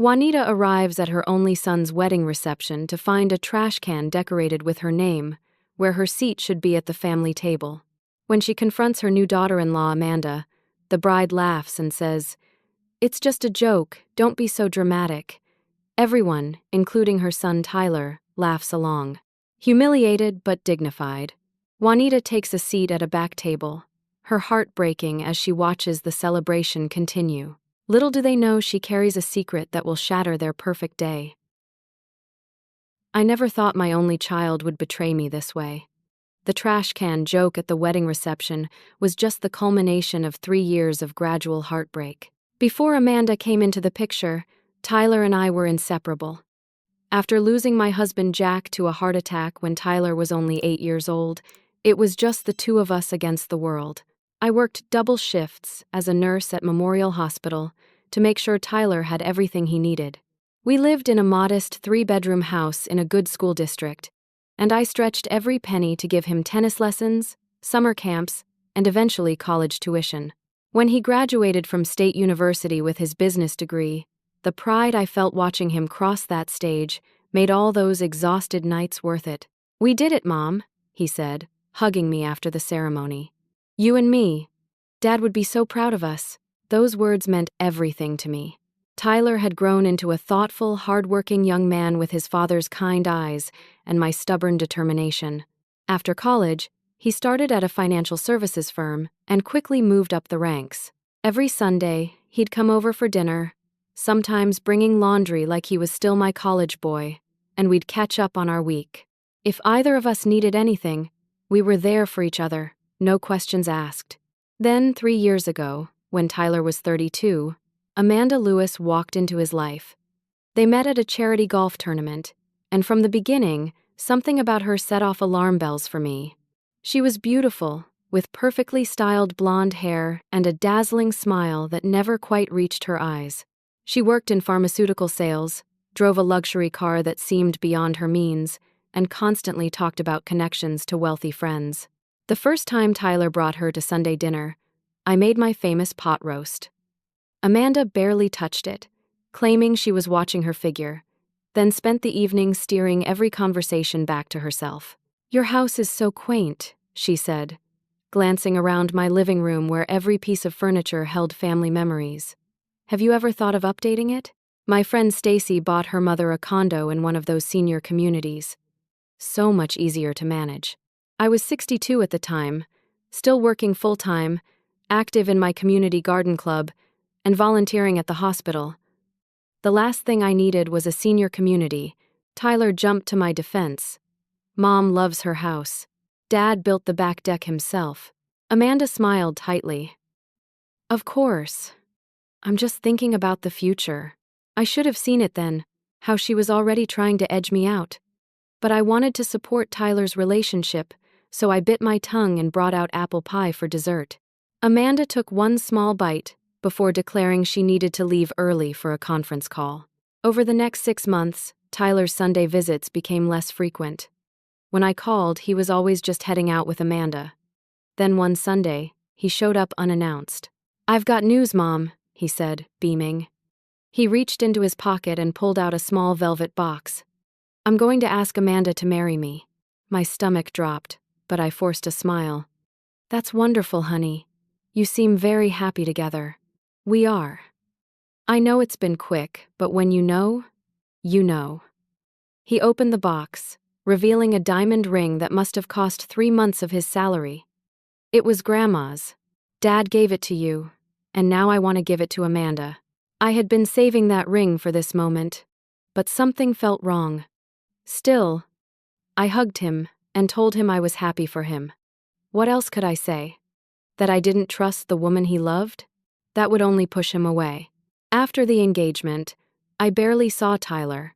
Juanita arrives at her only son's wedding reception to find a trash can decorated with her name, where her seat should be at the family table. When she confronts her new daughter-in-law, Amanda, the bride laughs and says, "It's just a joke, don't be so dramatic." Everyone, including her son Tyler, laughs along. Humiliated but dignified, Juanita takes a seat at a back table, her heart breaking as she watches the celebration continue. Little do they know she carries a secret that will shatter their perfect day. I never thought my only child would betray me this way. The trash can joke at the wedding reception was just the culmination of 3 years of gradual heartbreak. Before Amanda came into the picture, Tyler and I were inseparable. After losing my husband Jack to a heart attack when Tyler was only 8 years old, it was just the two of us against the world. I worked double shifts as a nurse at Memorial Hospital to make sure Tyler had everything he needed. We lived in a modest 3-bedroom house in a good school district, and I stretched every penny to give him tennis lessons, summer camps, and eventually college tuition. When he graduated from State University with his business degree, the pride I felt watching him cross that stage made all those exhausted nights worth it. "We did it, Mom," he said, hugging me after the ceremony. "You and me. Dad would be so proud of us." Those words meant everything to me. Tyler had grown into a thoughtful, hard-working young man with his father's kind eyes and my stubborn determination. After college, he started at a financial services firm and quickly moved up the ranks. Every Sunday, he'd come over for dinner, sometimes bringing laundry like he was still my college boy, and we'd catch up on our week. If either of us needed anything, we were there for each other, no questions asked. Then, 3 years ago, when Tyler was 32, Amanda Lewis walked into his life. They met at a charity golf tournament, and from the beginning, something about her set off alarm bells for me. She was beautiful, with perfectly styled blonde hair and a dazzling smile that never quite reached her eyes. She worked in pharmaceutical sales, drove a luxury car that seemed beyond her means, and constantly talked about connections to wealthy friends. The first time Tyler brought her to Sunday dinner, I made my famous pot roast. Amanda barely touched it, claiming she was watching her figure, then spent the evening steering every conversation back to herself. "Your house is so quaint," she said, glancing around my living room where every piece of furniture held family memories. "Have you ever thought of updating it?" My friend Stacy bought her mother a condo in one of those senior communities. So much easier to manage. I was 62 at the time, still working full-time, active in my community garden club, and volunteering at the hospital. The last thing I needed was a senior community. Tyler jumped to my defense. "Mom loves her house. Dad built the back deck himself." Amanda smiled tightly. "Of course. I'm just thinking about the future." I should have seen it then, how she was already trying to edge me out. But I wanted to support Tyler's relationship, so I bit my tongue and brought out apple pie for dessert. Amanda took one small bite before declaring she needed to leave early for a conference call. Over the next 6 months, Tyler's Sunday visits became less frequent. When I called, he was always just heading out with Amanda. Then one Sunday, he showed up unannounced. "I've got news, Mom," he said, beaming. He reached into his pocket and pulled out a small velvet box. "I'm going to ask Amanda to marry me." My stomach dropped, but I forced a smile. "That's wonderful, honey. You seem very happy together." "We are. I know it's been quick, but when you know, you know." He opened the box, revealing a diamond ring that must have cost 3 months of his salary. "It was Grandma's. Dad gave it to you, and now I want to give it to Amanda." I had been saving that ring for this moment, but something felt wrong. Still, I hugged him and told him I was happy for him. What else could I say? That I didn't trust the woman he loved? That would only push him away. After the engagement, I barely saw Tyler.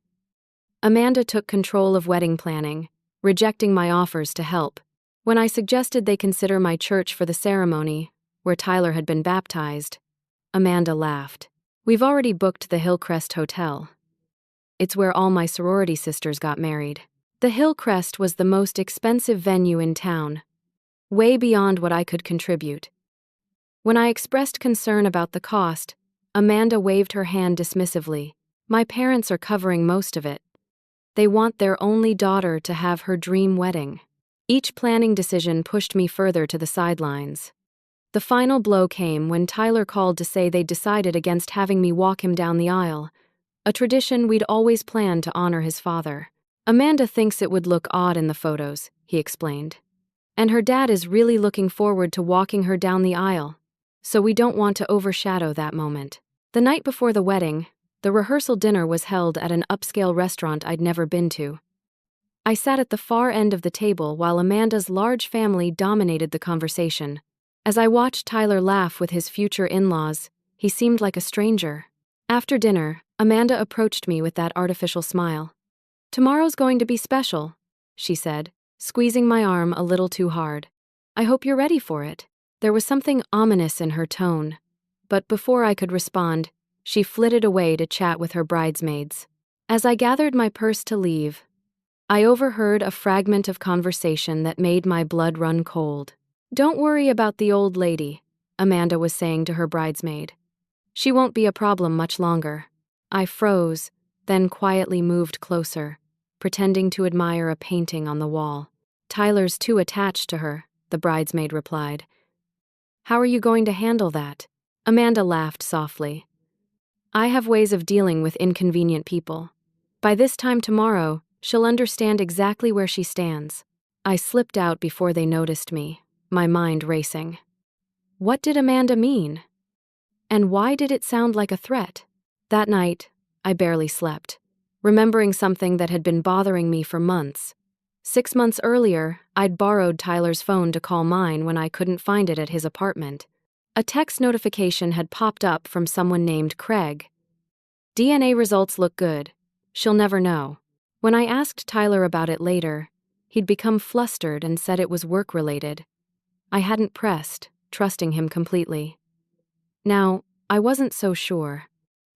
Amanda took control of wedding planning, rejecting my offers to help. When I suggested they consider my church for the ceremony, where Tyler had been baptized, Amanda laughed. "We've already booked the Hillcrest Hotel. It's where all my sorority sisters got married." The Hillcrest was the most expensive venue in town, way beyond what I could contribute. When I expressed concern about the cost, Amanda waved her hand dismissively. My parents are covering most of it. They want their only daughter to have her dream wedding. Each planning decision pushed me further to the sidelines. The final blow came when Tyler called to say they'd decided against having me walk him down the aisle, a tradition we'd always planned to honor his father. Amanda thinks it would look odd in the photos, he explained. And her dad is really looking forward to walking her down the aisle, so we don't want to overshadow that moment. The night before the wedding, the rehearsal dinner was held at an upscale restaurant I'd never been to. I sat at the far end of the table while Amanda's large family dominated the conversation. As I watched Tyler laugh with his future in-laws, he seemed like a stranger. After dinner, Amanda approached me with that artificial smile. "Tomorrow's going to be special," she said, squeezing my arm a little too hard. "I hope you're ready for it." There was something ominous in her tone, but before I could respond, she flitted away to chat with her bridesmaids. As I gathered my purse to leave, I overheard a fragment of conversation that made my blood run cold. "Don't worry about the old lady," Amanda was saying to her bridesmaid. "She won't be a problem much longer." I froze, then quietly moved closer, pretending to admire a painting on the wall. "Tyler's too attached to her," the bridesmaid replied. "How are you going to handle that?" Amanda laughed softly. "I have ways of dealing with inconvenient people. By this time tomorrow, she'll understand exactly where she stands." I slipped out before they noticed me, my mind racing. What did Amanda mean? And why did it sound like a threat? That night, I barely slept, remembering something that had been bothering me for months. 6 months earlier, I'd borrowed Tyler's phone to call mine when I couldn't find it at his apartment. A text notification had popped up from someone named Craig. "DNA results look good. She'll never know." When I asked Tyler about it later, he'd become flustered and said it was work-related. I hadn't pressed, trusting him completely. Now, I wasn't so sure.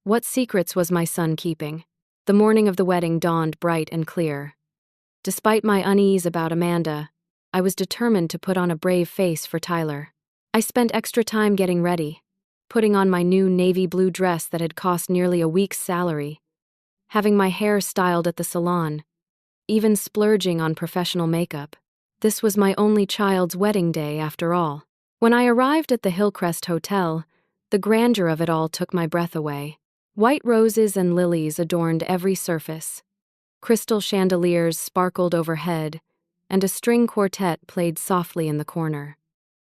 What secrets was my son keeping? The morning of the wedding dawned bright and clear. Despite my unease about Amanda, I was determined to put on a brave face for Tyler. I spent extra time getting ready, putting on my new navy blue dress that had cost nearly a week's salary, having my hair styled at the salon, even splurging on professional makeup. This was my only child's wedding day, after all. When I arrived at the Hillcrest Hotel, the grandeur of it all took my breath away. White roses and lilies adorned every surface. Crystal chandeliers sparkled overhead, and a string quartet played softly in the corner.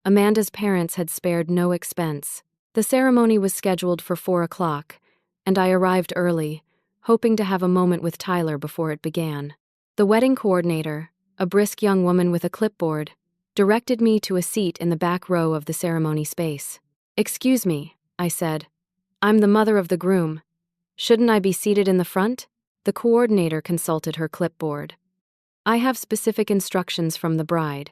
Amanda's parents had spared no expense. The ceremony was scheduled for 4 o'clock, and I arrived early, hoping to have a moment with Tyler before it began. The wedding coordinator, a brisk young woman with a clipboard, directed me to a seat in the back row of the ceremony space. "Excuse me," I said. "I'm the mother of the groom. Shouldn't I be seated in the front?" The coordinator consulted her clipboard. "I have specific instructions from the bride.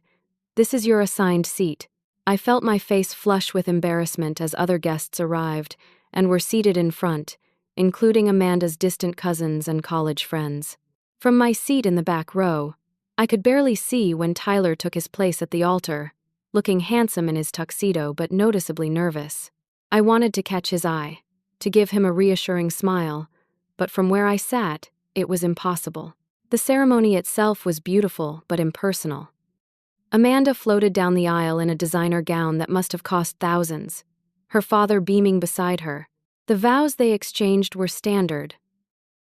This is your assigned seat." I felt my face flush with embarrassment as other guests arrived and were seated in front, including Amanda's distant cousins and college friends. From my seat in the back row, I could barely see when Tyler took his place at the altar, looking handsome in his tuxedo but noticeably nervous. I wanted to catch his eye, to give him a reassuring smile, but from where I sat, it was impossible. The ceremony itself was beautiful but impersonal. Amanda floated down the aisle in a designer gown that must have cost thousands, her father beaming beside her. The vows they exchanged were standard,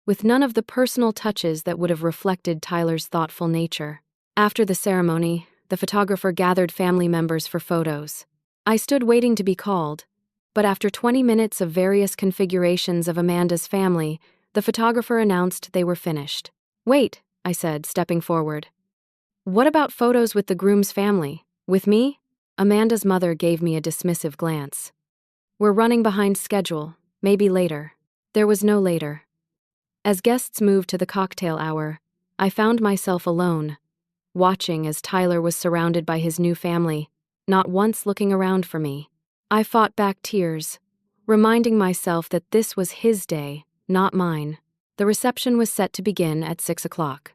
with none of the personal touches that would have reflected Tyler's thoughtful nature. After the ceremony, the photographer gathered family members for photos. I stood waiting to be called, but after 20 minutes of various configurations of Amanda's family, the photographer announced they were finished. "Wait," I said, stepping forward. "What about photos with the groom's family? With me?" Amanda's mother gave me a dismissive glance. "We're running behind schedule, maybe later." There was no later. As guests moved to the cocktail hour, I found myself alone, watching as Tyler was surrounded by his new family, not once looking around for me. I fought back tears, reminding myself that this was his day, not mine. The reception was set to begin at 6 o'clock.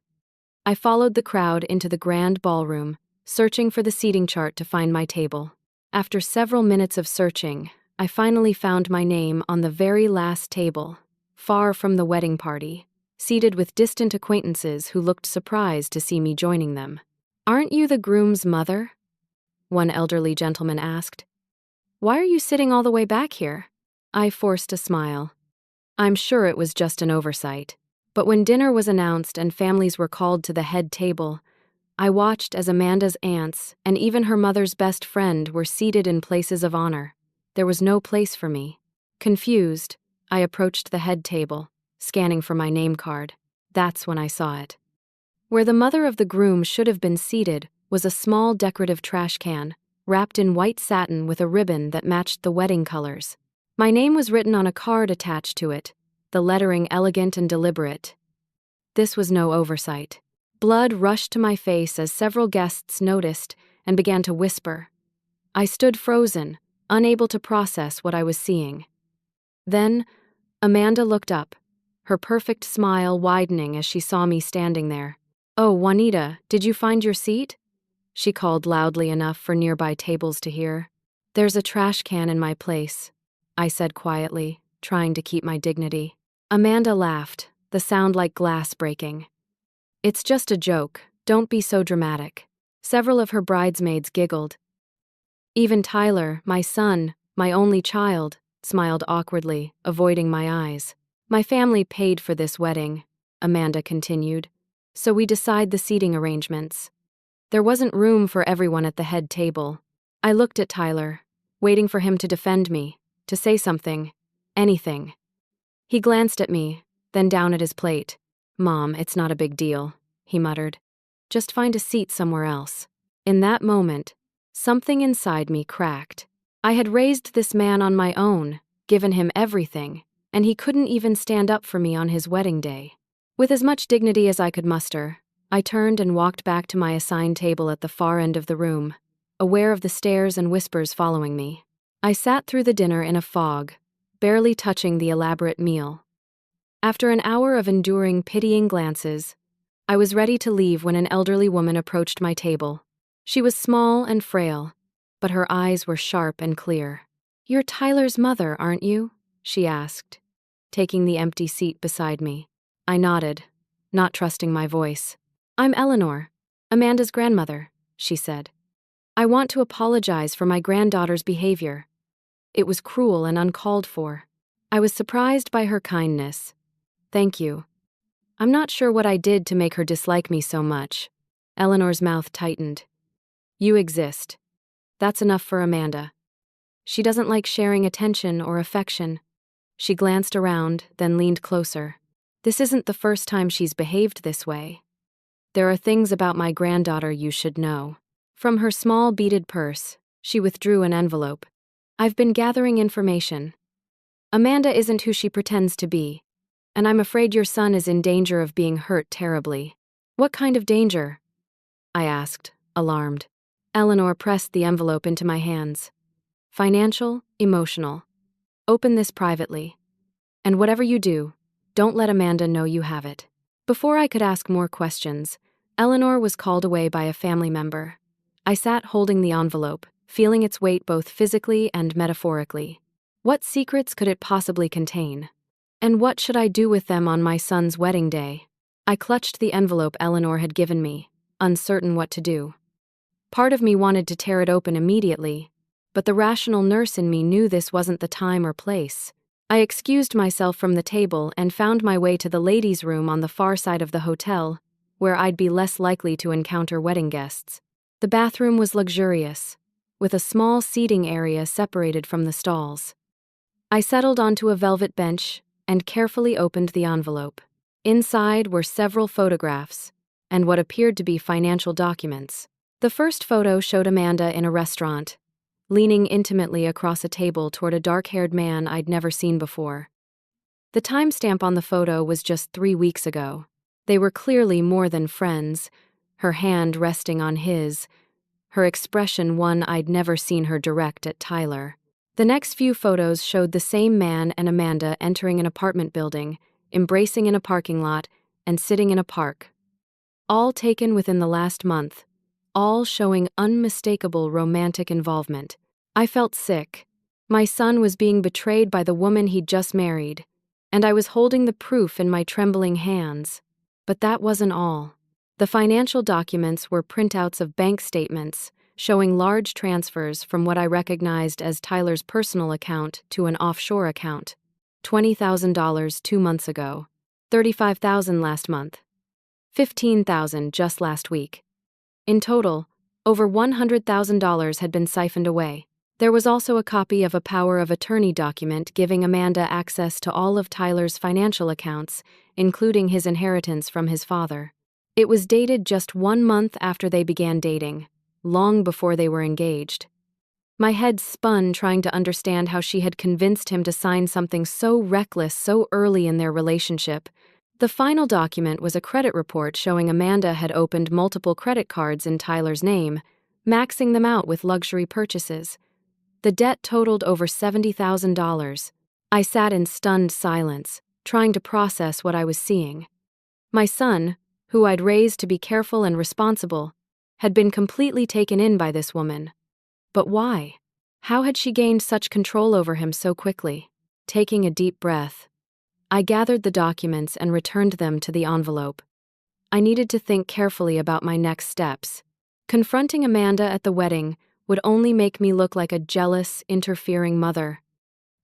I followed the crowd into the grand ballroom, searching for the seating chart to find my table. After several minutes of searching, I finally found my name on the very last table, far from the wedding party, seated with distant acquaintances who looked surprised to see me joining them. "Aren't you the groom's mother?" one elderly gentleman asked. "Why are you sitting all the way back here?" I forced a smile. I'm sure it was just an oversight. But when dinner was announced and families were called to the head table, I watched as Amanda's aunts and even her mother's best friend were seated in places of honor. There was no place for me. Confused, I approached the head table, scanning for my name card. That's when I saw it. Where the mother of the groom should have been seated was a small decorative trash can, wrapped in white satin with a ribbon that matched the wedding colors. My name was written on a card attached to it, the lettering elegant and deliberate. This was no oversight. Blood rushed to my face as several guests noticed and began to whisper. I stood frozen, unable to process what I was seeing. Then, Amanda looked up, her perfect smile widening as she saw me standing there. "Oh, Juanita, did you find your seat?" she called loudly enough for nearby tables to hear. "There's a trash can in my place," I said quietly, trying to keep my dignity. Amanda laughed, the sound like glass breaking. "It's just a joke, don't be so dramatic." Several of her bridesmaids giggled. Even Tyler, my son, my only child, smiled awkwardly, avoiding my eyes. "My family paid for this wedding," Amanda continued, "so we decide the seating arrangements." There wasn't room for everyone at the head table. I looked at Tyler, waiting for him to defend me, to say something, anything. He glanced at me, then down at his plate. "Mom, it's not a big deal," he muttered. "Just find a seat somewhere else." In that moment, something inside me cracked. I had raised this man on my own, given him everything, and he couldn't even stand up for me on his wedding day. With as much dignity as I could muster, I turned and walked back to my assigned table at the far end of the room, aware of the stares and whispers following me. I sat through the dinner in a fog, barely touching the elaborate meal. After an hour of enduring pitying glances, I was ready to leave when an elderly woman approached my table. She was small and frail, but her eyes were sharp and clear. "You're Tyler's mother, aren't you?" she asked, taking the empty seat beside me. I nodded, not trusting my voice. "I'm Eleanor, Amanda's grandmother," she said. "I want to apologize for my granddaughter's behavior. It was cruel and uncalled for." I was surprised by her kindness. "Thank you. I'm not sure what I did to make her dislike me so much." Eleanor's mouth tightened. "You exist. That's enough for Amanda. She doesn't like sharing attention or affection." She glanced around, then leaned closer. "This isn't the first time she's behaved this way. There are things about my granddaughter you should know." From her small beaded purse, she withdrew an envelope. "I've been gathering information. Amanda isn't who she pretends to be, and I'm afraid your son is in danger of being hurt terribly." "What kind of danger?" I asked, alarmed. Eleanor pressed the envelope into my hands. "Financial, emotional. Open this privately. And whatever you do, don't let Amanda know you have it." Before I could ask more questions, Eleanor was called away by a family member. I sat holding the envelope, feeling its weight both physically and metaphorically. What secrets could it possibly contain? And what should I do with them on my son's wedding day? I clutched the envelope Eleanor had given me, uncertain what to do. Part of me wanted to tear it open immediately, but the rational nurse in me knew this wasn't the time or place. I excused myself from the table and found my way to the ladies' room on the far side of the hotel, where I'd be less likely to encounter wedding guests. The bathroom was luxurious, with a small seating area separated from the stalls. I settled onto a velvet bench and carefully opened the envelope. Inside were several photographs and what appeared to be financial documents. The first photo showed Amanda in a restaurant, leaning intimately across a table toward a dark-haired man I'd never seen before. The timestamp on the photo was just 3 weeks ago. They were clearly more than friends, her hand resting on his, her expression one I'd never seen her direct at Tyler. The next few photos showed the same man and Amanda entering an apartment building, embracing in a parking lot, and sitting in a park. All taken within the last month, all showing unmistakable romantic involvement. I felt sick. My son was being betrayed by the woman he'd just married, and I was holding the proof in my trembling hands. But that wasn't all. The financial documents were printouts of bank statements showing large transfers from what I recognized as Tyler's personal account to an offshore account. $20,000 2 months ago, $35,000 last month, $15,000 just last week. In total, over $100,000 had been siphoned away. There was also a copy of a power of attorney document giving Amanda access to all of Tyler's financial accounts, including his inheritance from his father. It was dated just 1 month after they began dating, long before they were engaged. My head spun trying to understand how she had convinced him to sign something so reckless so early in their relationship. The final document was a credit report showing Amanda had opened multiple credit cards in Tyler's name, maxing them out with luxury purchases. The debt totaled over $70,000. I sat in stunned silence, trying to process what I was seeing. My son, who I'd raised to be careful and responsible, had been completely taken in by this woman. But why? How had she gained such control over him so quickly? Taking a deep breath, I gathered the documents and returned them to the envelope. I needed to think carefully about my next steps. Confronting Amanda at the wedding would only make me look like a jealous, interfering mother.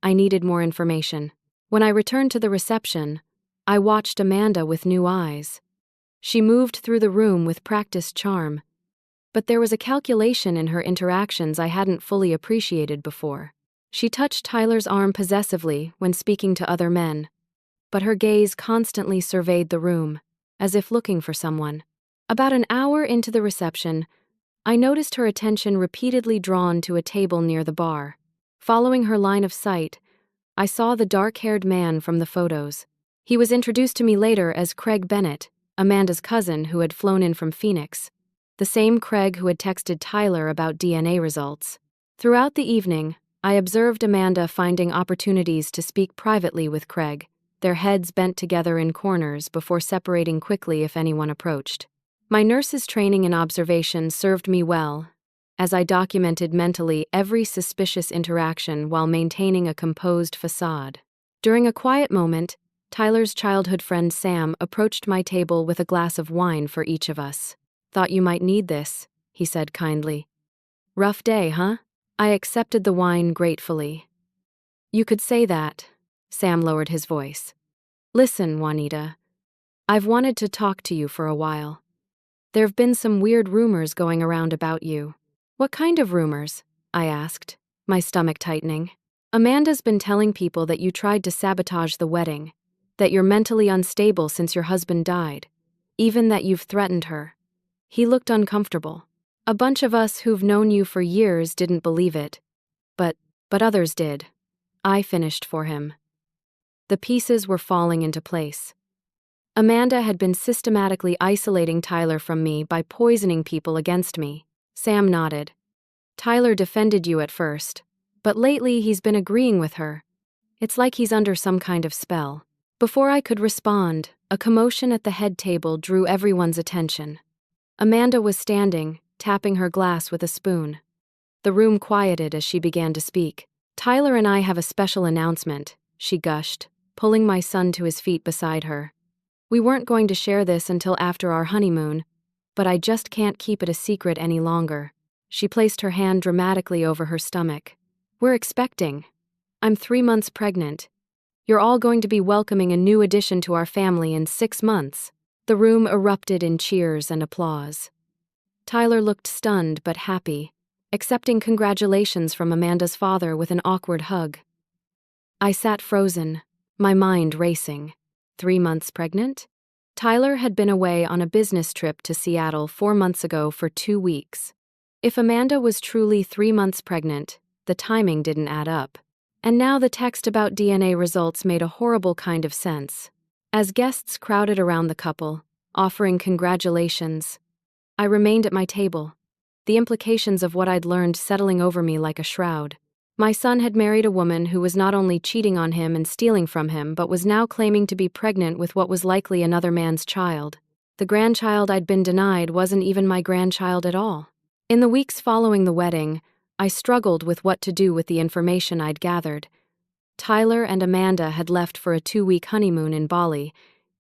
I needed more information. When I returned to the reception, I watched Amanda with new eyes. She moved through the room with practiced charm, but there was a calculation in her interactions I hadn't fully appreciated before. She touched Tyler's arm possessively when speaking to other men, but her gaze constantly surveyed the room, as if looking for someone. About an hour into the reception, I noticed her attention repeatedly drawn to a table near the bar. Following her line of sight, I saw the dark-haired man from the photos. He was introduced to me later as Craig Bennett, Amanda's cousin who had flown in from Phoenix, the same Craig who had texted Tyler about DNA results. Throughout the evening, I observed Amanda finding opportunities to speak privately with Craig, their heads bent together in corners before separating quickly if anyone approached. My nurse's training and observation served me well, as I documented mentally every suspicious interaction while maintaining a composed facade. During a quiet moment, Tyler's childhood friend Sam approached my table with a glass of wine for each of us. "Thought you might need this," he said kindly. "Rough day, huh?" I accepted the wine gratefully. "You could say that." Sam lowered his voice. "Listen, Juanita, I've wanted to talk to you for a while. There've been some weird rumors going around about you." "What kind of rumors?" I asked, my stomach tightening. "Amanda's been telling people that you tried to sabotage the wedding, that you're mentally unstable since your husband died, even that you've threatened her." He looked uncomfortable. "A bunch of us who've known you for years didn't believe it, but others did." I finished for him. The pieces were falling into place. Amanda had been systematically isolating Tyler from me by poisoning people against me. Sam nodded. "Tyler defended you at first, but lately he's been agreeing with her. It's like he's under some kind of spell." Before I could respond, a commotion at the head table drew everyone's attention. Amanda was standing, tapping her glass with a spoon. The room quieted as she began to speak. "Tyler and I have a special announcement," she gushed, pulling my son to his feet beside her. "We weren't going to share this until after our honeymoon, but I just can't keep it a secret any longer." She placed her hand dramatically over her stomach. "We're expecting. I'm 3 months pregnant. You're all going to be welcoming a new addition to our family in 6 months." The room erupted in cheers and applause. Tyler looked stunned but happy, accepting congratulations from Amanda's father with an awkward hug. I sat frozen, my mind racing. 3 months pregnant? Tyler had been away on a business trip to Seattle 4 months ago for 2 weeks. If Amanda was truly 3 months pregnant, the timing didn't add up. And now the text about DNA results made a horrible kind of sense. As guests crowded around the couple, offering congratulations, I remained at my table, the implications of what I'd learned settling over me like a shroud. My son had married a woman who was not only cheating on him and stealing from him but was now claiming to be pregnant with what was likely another man's child. The grandchild I'd been denied wasn't even my grandchild at all. In the weeks following the wedding, I struggled with what to do with the information I'd gathered. Tyler and Amanda had left for a 2-week honeymoon in Bali,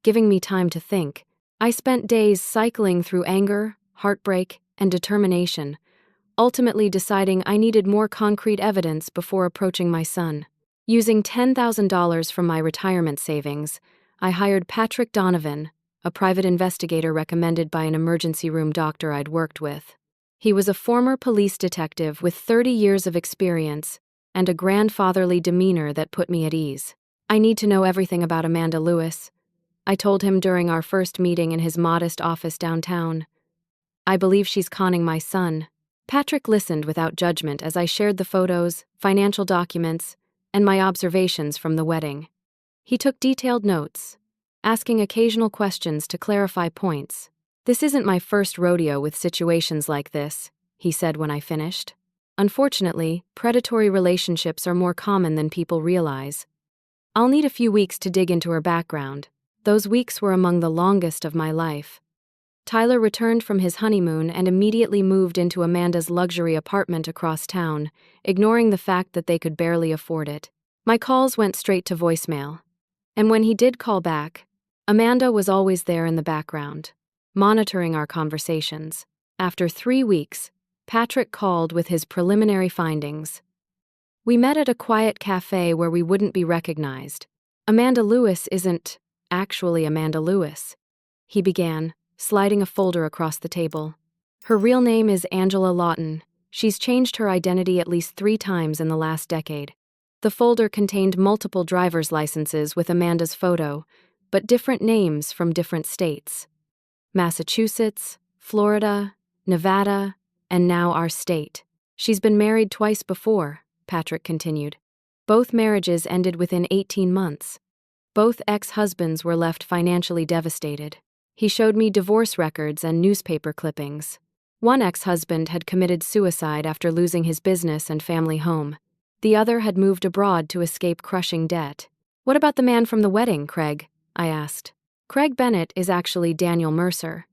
giving me time to think. I spent days cycling through anger, heartbreak, and determination, ultimately deciding I needed more concrete evidence before approaching my son. Using $10,000 from my retirement savings, I hired Patrick Donovan, a private investigator recommended by an emergency room doctor I'd worked with. He was a former police detective with 30 years of experience and a grandfatherly demeanor that put me at ease. I need to know everything about Amanda Lewis, I told him during our first meeting in his modest office downtown. I believe she's conning my son. Patrick listened without judgment as I shared the photos, financial documents, and my observations from the wedding. He took detailed notes, asking occasional questions to clarify points. "This isn't my first rodeo with situations like this," he said when I finished. "Unfortunately, predatory relationships are more common than people realize. I'll need a few weeks to dig into her background. Those weeks were among the longest of my life." Tyler returned from his honeymoon and immediately moved into Amanda's luxury apartment across town, ignoring the fact that they could barely afford it. My calls went straight to voicemail. And when he did call back, Amanda was always there in the background, monitoring our conversations. After 3 weeks, Patrick called with his preliminary findings. We met at a quiet cafe where we wouldn't be recognized. "Amanda Lewis isn't actually Amanda Lewis," he began, sliding a folder across the table. "Her real name is Angela Lawton. She's changed her identity at least 3 times in the last decade." The folder contained multiple driver's licenses with Amanda's photo, but different names from different states. Massachusetts, Florida, Nevada, and now our state. "She's been married twice before," Patrick continued. "Both marriages ended within 18 months. Both ex-husbands were left financially devastated." He showed me divorce records and newspaper clippings. One ex-husband had committed suicide after losing his business and family home. The other had moved abroad to escape crushing debt. "What about the man from the wedding, Craig?" I asked. "Craig Bennett is actually Daniel Mercer.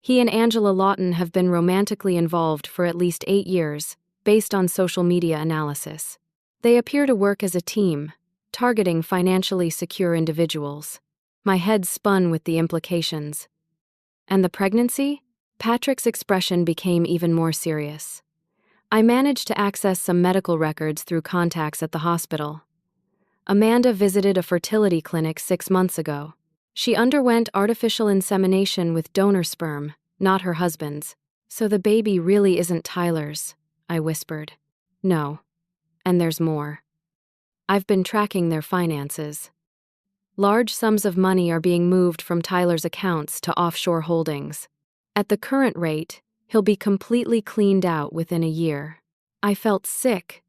He and Angela Lawton have been romantically involved for at least 8 years, based on social media analysis. They appear to work as a team, targeting financially secure individuals." My head spun with the implications. "And the pregnancy?" Patrick's expression became even more serious. "I managed to access some medical records through contacts at the hospital. Amanda visited a fertility clinic 6 months ago. She underwent artificial insemination with donor sperm, not her husband's. So the baby really isn't Tyler's," I whispered. "No. And there's more. I've been tracking their finances. Large sums of money are being moved from Tyler's accounts to offshore holdings. At the current rate, he'll be completely cleaned out within a year." I felt sick.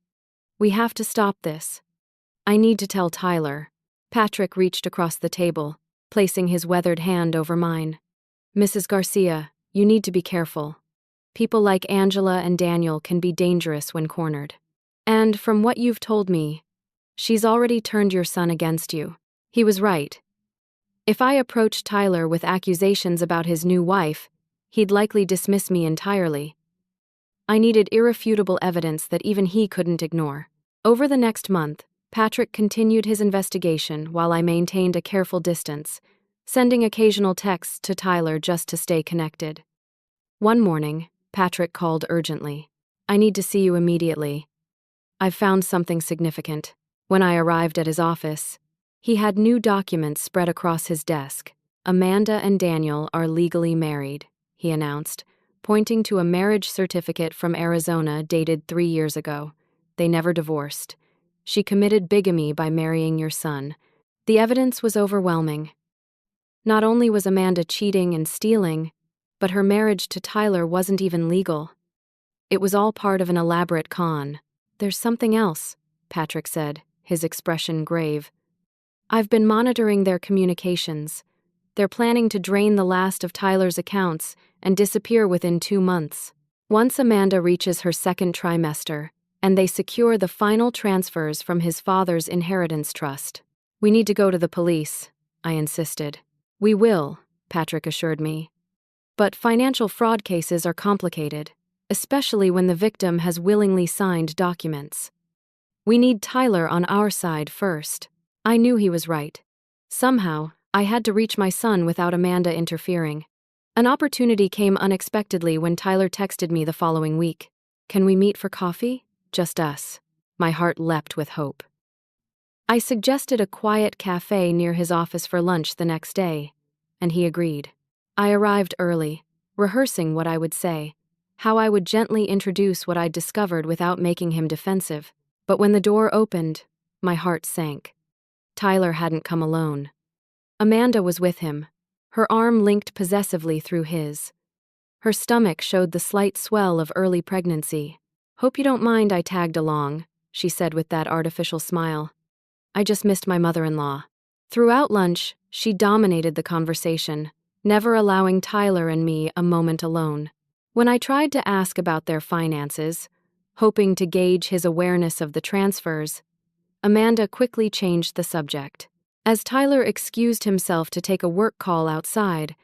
"We have to stop this. I need to tell Tyler." Patrick reached across the table, placing his weathered hand over mine. "Mrs. Garcia, you need to be careful. People like Angela and Daniel can be dangerous when cornered. And from what you've told me, she's already turned your son against you." He was right. If I approached Tyler with accusations about his new wife, he'd likely dismiss me entirely. I needed irrefutable evidence that even he couldn't ignore. Over the next month, Patrick continued his investigation while I maintained a careful distance, sending occasional texts to Tyler just to stay connected. One morning, Patrick called urgently. "I need to see you immediately. I've found something significant." When I arrived at his office, he had new documents spread across his desk. "Amanda and Daniel are legally married," he announced, pointing to a marriage certificate from Arizona dated 3 years ago. "They never divorced. She committed bigamy by marrying your son." The evidence was overwhelming. Not only was Amanda cheating and stealing, but her marriage to Tyler wasn't even legal. It was all part of an elaborate con. "There's something else," Patrick said, his expression grave. "I've been monitoring their communications. They're planning to drain the last of Tyler's accounts and disappear within 2 months. Once Amanda reaches her 2nd trimester, and they secure the final transfers from his father's inheritance trust. We need to go to the police," I insisted. "We will," Patrick assured me. "But financial fraud cases are complicated, especially when the victim has willingly signed documents." We need Tyler on our side first. I knew he was right. Somehow, I had to reach my son without Amanda interfering. An opportunity came unexpectedly when Tyler texted me the following week. Can we meet for coffee? Just us. My heart leapt with hope. I suggested a quiet cafe near his office for lunch the next day, and he agreed. I arrived early, rehearsing what I would say, how I would gently introduce what I'd discovered without making him defensive. But when the door opened, my heart sank. Tyler hadn't come alone. Amanda was with him, her arm linked possessively through his. Her stomach showed the slight swell of early pregnancy. Hope you don't mind I tagged along, she said with that artificial smile. I just missed my mother-in-law. Throughout lunch, she dominated the conversation, never allowing Tyler and me a moment alone. When I tried to ask about their finances, hoping to gauge his awareness of the transfers, Amanda quickly changed the subject. As Tyler excused himself to take a work call outside,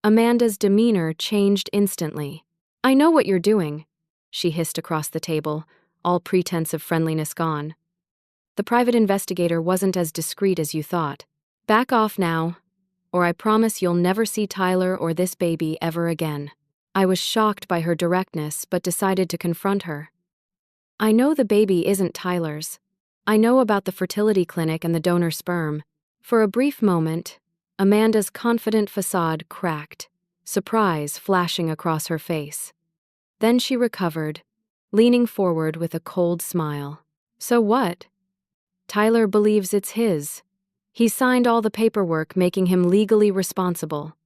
Amanda's demeanor changed instantly. I know what you're doing, she hissed across the table, all pretense of friendliness gone. The private investigator wasn't as discreet as you thought. Back off now, or I promise you'll never see Tyler or this baby ever again. I was shocked by her directness but decided to confront her. I know the baby isn't Tyler's. I know about the fertility clinic and the donor sperm. For a brief moment, Amanda's confident facade cracked, surprise flashing across her face. Then she recovered, leaning forward with a cold smile. So what? Tyler believes it's his. He signed all the paperwork making him legally responsible.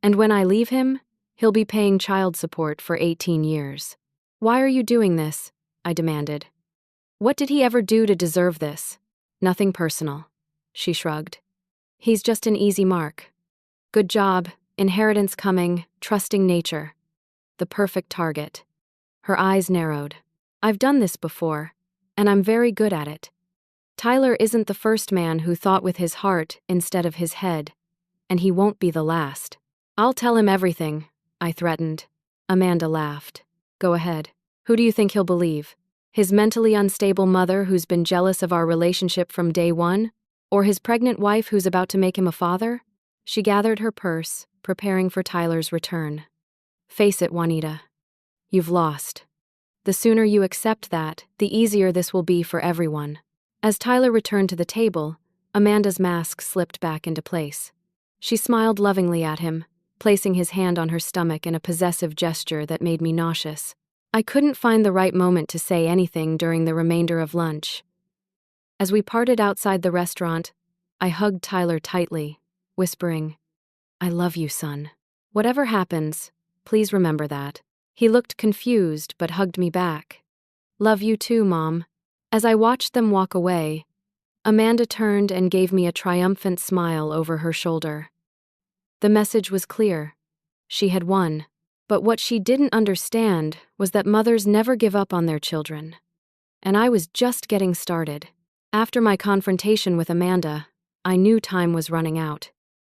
And when I leave him, he'll be paying child support for 18 years. Why are you doing this? I demanded. What did he ever do to deserve this? Nothing personal, she shrugged. He's just an easy mark. Good job, inheritance coming, trusting nature. The perfect target. Her eyes narrowed. I've done this before, and I'm very good at it. Tyler isn't the first man who thought with his heart instead of his head, and he won't be the last. I'll tell him everything, I threatened. Amanda laughed. Go ahead. Who do you think he'll believe? His mentally unstable mother who's been jealous of our relationship from day one? Or his pregnant wife who's about to make him a father? She gathered her purse, preparing for Tyler's return. Face it, Juanita. You've lost. The sooner you accept that, the easier this will be for everyone. As Tyler returned to the table, Amanda's mask slipped back into place. She smiled lovingly at him, placing his hand on her stomach in a possessive gesture that made me nauseous. I couldn't find the right moment to say anything during the remainder of lunch. As we parted outside the restaurant, I hugged Tyler tightly, whispering, I love you, son. Whatever happens, please remember that. He looked confused but hugged me back. Love you too, Mom. As I watched them walk away, Amanda turned and gave me a triumphant smile over her shoulder. The message was clear. She had won. But what she didn't understand was that mothers never give up on their children. And I was just getting started. After my confrontation with Amanda, I knew time was running out.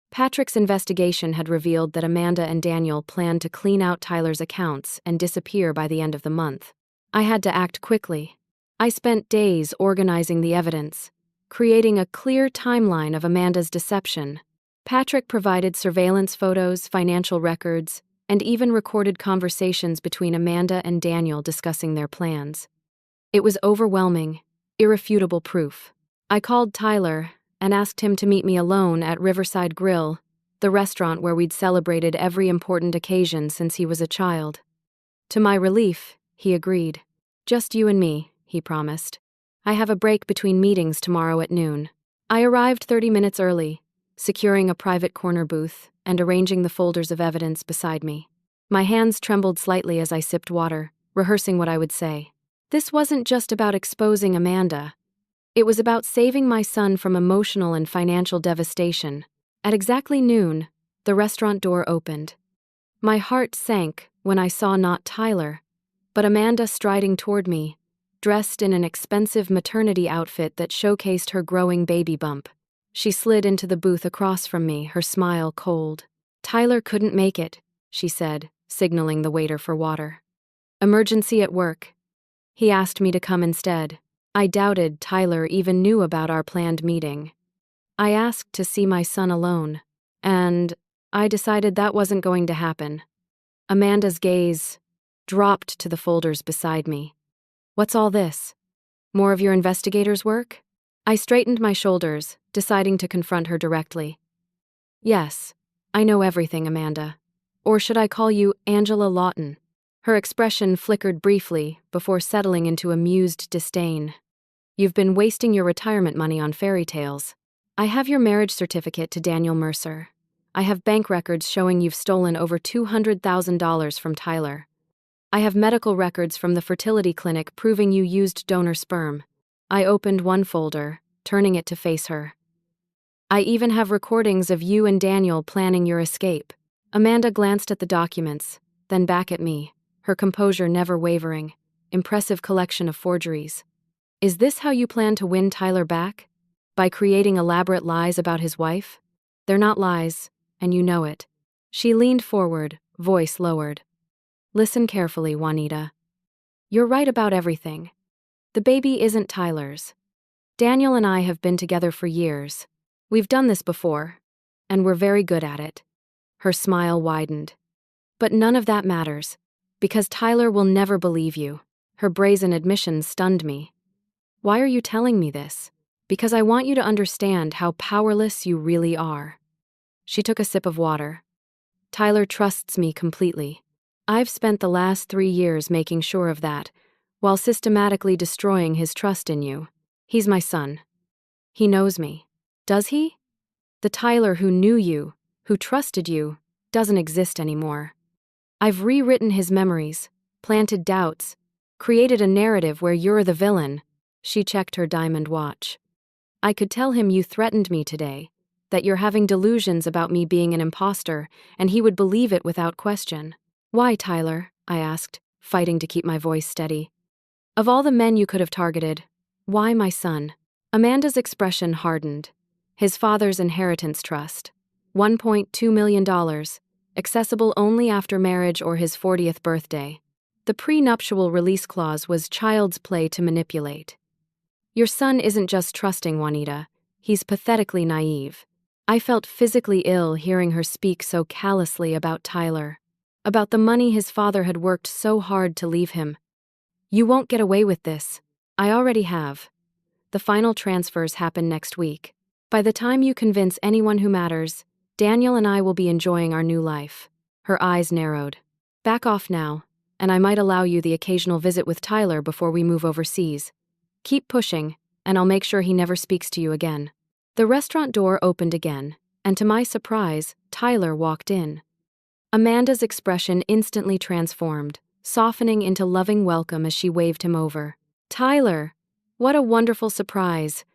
Patrick's investigation had revealed that Amanda and Daniel planned to clean out Tyler's accounts and disappear by the end of the month. I had to act quickly. I spent days organizing the evidence, creating a clear timeline of Amanda's deception. Patrick provided surveillance photos, financial records, and even recorded conversations between Amanda and Daniel discussing their plans. It was overwhelming, irrefutable proof. I called Tyler and asked him to meet me alone at Riverside Grill, the restaurant where we'd celebrated every important occasion since he was a child. To my relief, he agreed. Just you and me, he promised. I have a break between meetings tomorrow at noon. I arrived 30 minutes early, securing a private corner booth and arranging the folders of evidence beside me. My hands trembled slightly as I sipped water, rehearsing what I would say. This wasn't just about exposing Amanda. It was about saving my son from emotional and financial devastation. At exactly noon, the restaurant door opened. My heart sank when I saw not Tyler, but Amanda striding toward me, dressed in an expensive maternity outfit that showcased her growing baby bump. She slid into the booth across from me, her smile cold. Tyler couldn't make it, she said, signaling the waiter for water. Emergency at work. He asked me to come instead. I doubted Tyler even knew about our planned meeting. I asked to see my son alone, and I decided that wasn't going to happen. Amanda's gaze dropped to the folders beside me. What's all this? More of your investigator's work? I straightened my shoulders, deciding to confront her directly. Yes, I know everything, Amanda. Or should I call you Angela Lawton? Her expression flickered briefly before settling into amused disdain. You've been wasting your retirement money on fairy tales. I have your marriage certificate to Daniel Mercer. I have bank records showing you've stolen over $200,000 from Tyler. I have medical records from the fertility clinic proving you used donor sperm. I opened one folder, turning it to face her. I even have recordings of you and Daniel planning your escape. Amanda glanced at the documents, then back at me, her composure never wavering. Impressive collection of forgeries. Is this how you plan to win Tyler back? By creating elaborate lies about his wife? They're not lies, and you know it. She leaned forward, voice lowered. Listen carefully, Juanita. You're right about everything. The baby isn't Tyler's. Daniel and I have been together for years. We've done this before, and we're very good at it. Her smile widened. But none of that matters, because Tyler will never believe you. Her brazen admission stunned me. Why are you telling me this? Because I want you to understand how powerless you really are. She took a sip of water. Tyler trusts me completely. I've spent the last 3 years making sure of that, while systematically destroying his trust in you. He's my son. He knows me. Does he? The Tyler who knew you, who trusted you, doesn't exist anymore. I've rewritten his memories, planted doubts, created a narrative where you're the villain. She checked her diamond watch. I could tell him you threatened me today, that you're having delusions about me being an imposter, and he would believe it without question. Why, Tyler? I asked, fighting to keep my voice steady. Of all the men you could have targeted, why my son? Amanda's expression hardened. His father's inheritance trust. $1.2 million, accessible only after marriage or his 40th birthday. The prenuptial release clause was child's play to manipulate. Your son isn't just trusting, Juanita. He's pathetically naive. I felt physically ill hearing her speak so callously about Tyler, about the money his father had worked so hard to leave him. You won't get away with this. I already have. The final transfers happen next week. By the time you convince anyone who matters, Daniel and I will be enjoying our new life. Her eyes narrowed. Back off now, and I might allow you the occasional visit with Tyler before we move overseas. Keep pushing, and I'll make sure he never speaks to you again. The restaurant door opened again, and to my surprise, Tyler walked in. Amanda's expression instantly transformed, softening into loving welcome as she waved him over. Tyler, what a wonderful surprise.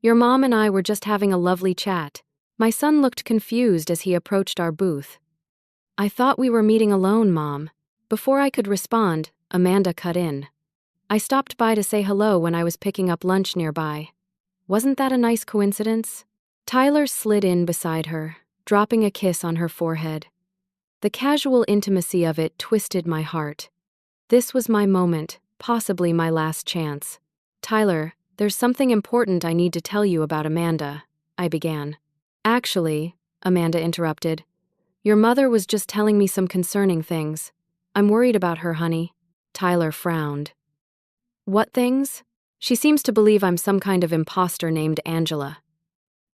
Your mom and I were just having a lovely chat. My son looked confused as he approached our booth. I thought we were meeting alone, Mom. Before I could respond, Amanda cut in. I stopped by to say hello when I was picking up lunch nearby. Wasn't that a nice coincidence? Tyler slid in beside her, dropping a kiss on her forehead. The casual intimacy of it twisted my heart. This was my moment, possibly my last chance. Tyler, there's something important I need to tell you about Amanda, I began. Actually, Amanda interrupted, your mother was just telling me some concerning things. I'm worried about her, honey. Tyler frowned. What things? She seems to believe I'm some kind of imposter named Angela.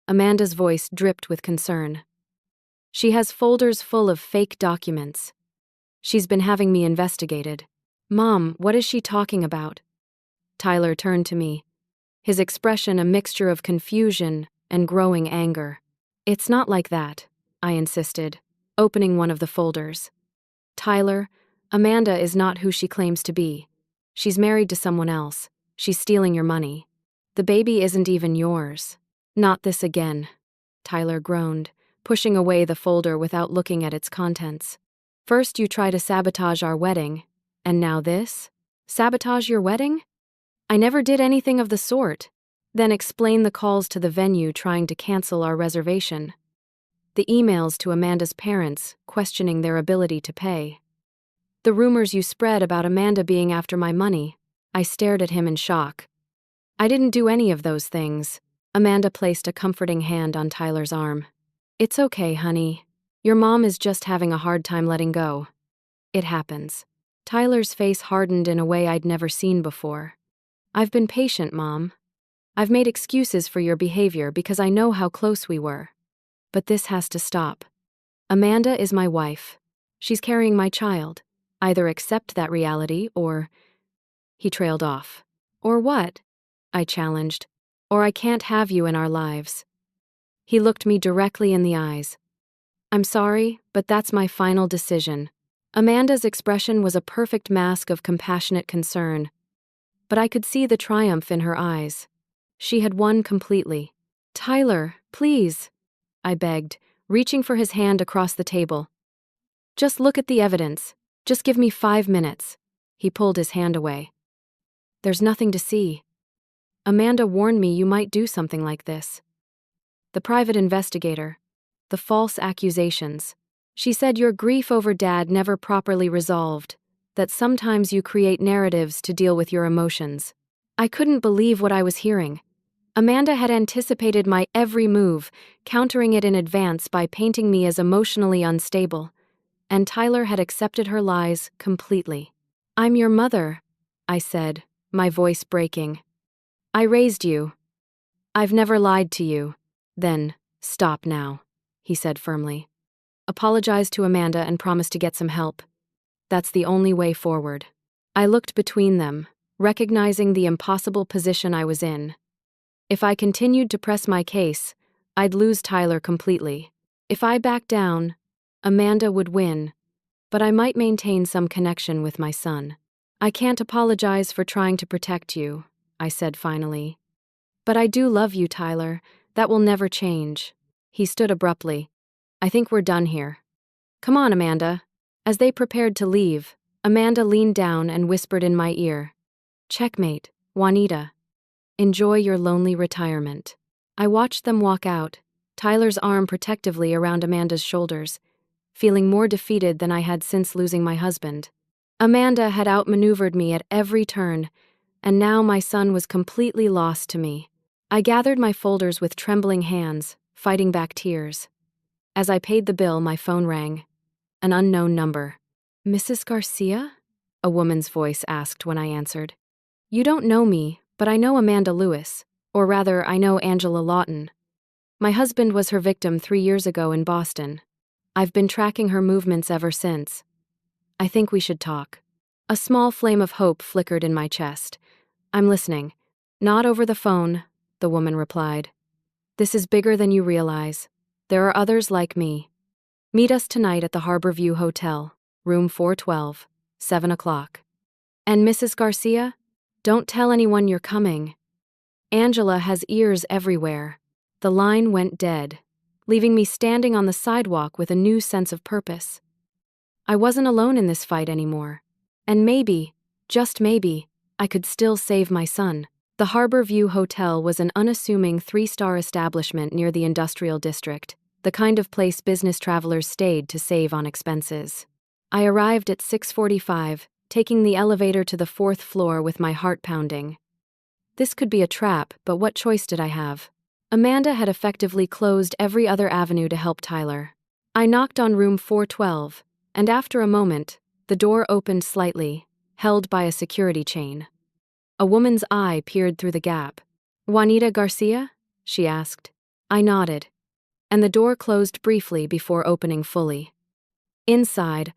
Amanda's voice dripped with concern. She has folders full of fake documents. She's been having me investigated. Mom, what is she talking about? Tyler turned to me, his expression a mixture of confusion and growing anger. It's not like that, I insisted, opening one of the folders. Tyler, Amanda is not who she claims to be. She's married to someone else. She's stealing your money. The baby isn't even yours. Not this again, Tyler groaned, pushing away the folder without looking at its contents. First you try to sabotage our wedding, and now this? Sabotage your wedding? I never did anything of the sort. Then explain the calls to the venue trying to cancel our reservation. The emails to Amanda's parents questioning their ability to pay. The rumors you spread about Amanda being after my money. I stared at him in shock. I didn't do any of those things. Amanda placed a comforting hand on Tyler's arm. It's okay, honey. Your mom is just having a hard time letting go. It happens. Tyler's face hardened in a way I'd never seen before. I've been patient, Mom. I've made excuses for your behavior because I know how close we were. But this has to stop. Amanda is my wife. She's carrying my child. Either accept that reality or... He trailed off. Or what? I challenged. Or I can't have you in our lives. He looked me directly in the eyes. I'm sorry, but that's my final decision. Amanda's expression was a perfect mask of compassionate concern, but I could see the triumph in her eyes. She had won completely. Tyler, please, I begged, reaching for his hand across the table. Just look at the evidence. Just give me 5 minutes. He pulled his hand away. There's nothing to see. Amanda warned me you might do something like this. The private investigator. The false accusations. She said your grief over Dad never properly resolved, that sometimes you create narratives to deal with your emotions. I couldn't believe what I was hearing. Amanda had anticipated my every move, countering it in advance by painting me as emotionally unstable, and Tyler had accepted her lies completely. I'm your mother, I said, my voice breaking. I raised you. I've never lied to you. Then, stop now, he said firmly. Apologize to Amanda and promise to get some help. That's the only way forward. I looked between them, recognizing the impossible position I was in. If I continued to press my case, I'd lose Tyler completely. If I backed down, Amanda would win, but I might maintain some connection with my son. I can't apologize for trying to protect you, I said finally. But I do love you, Tyler. That will never change. He stood abruptly. I think we're done here. Come on, Amanda. As they prepared to leave, Amanda leaned down and whispered in my ear. Checkmate, Juanita. Enjoy your lonely retirement. I watched them walk out, Tyler's arm protectively around Amanda's shoulders, feeling more defeated than I had since losing my husband. Amanda had outmaneuvered me at every turn, and now my son was completely lost to me. I gathered my folders with trembling hands, fighting back tears. As I paid the bill, my phone rang. An unknown number. Mrs. Garcia? A woman's voice asked when I answered. You don't know me, but I know Amanda Lewis, or rather, I know Angela Lawton. My husband was her victim 3 years ago in Boston. I've been tracking her movements ever since. I think we should talk. A small flame of hope flickered in my chest. I'm listening. Not over the phone, the woman replied. This is bigger than you realize. There are others like me. Meet us tonight at the Harborview Hotel, room 412, 7 o'clock. And Mrs. Garcia, don't tell anyone you're coming. Angela has ears everywhere. The line went dead, leaving me standing on the sidewalk with a new sense of purpose. I wasn't alone in this fight anymore. And maybe, just maybe, I could still save my son. The Harborview Hotel was an unassuming 3-star establishment near the industrial district, the kind of place business travelers stayed to save on expenses. I arrived at 6:45, taking the elevator to the 4th floor with my heart pounding. This could be a trap, but what choice did I have? Amanda had effectively closed every other avenue to help Tyler. I knocked on room 412, and after a moment, the door opened slightly, held by a security chain. A woman's eye peered through the gap. Juanita Garcia? She asked. I nodded, and the door closed briefly before opening fully. Inside,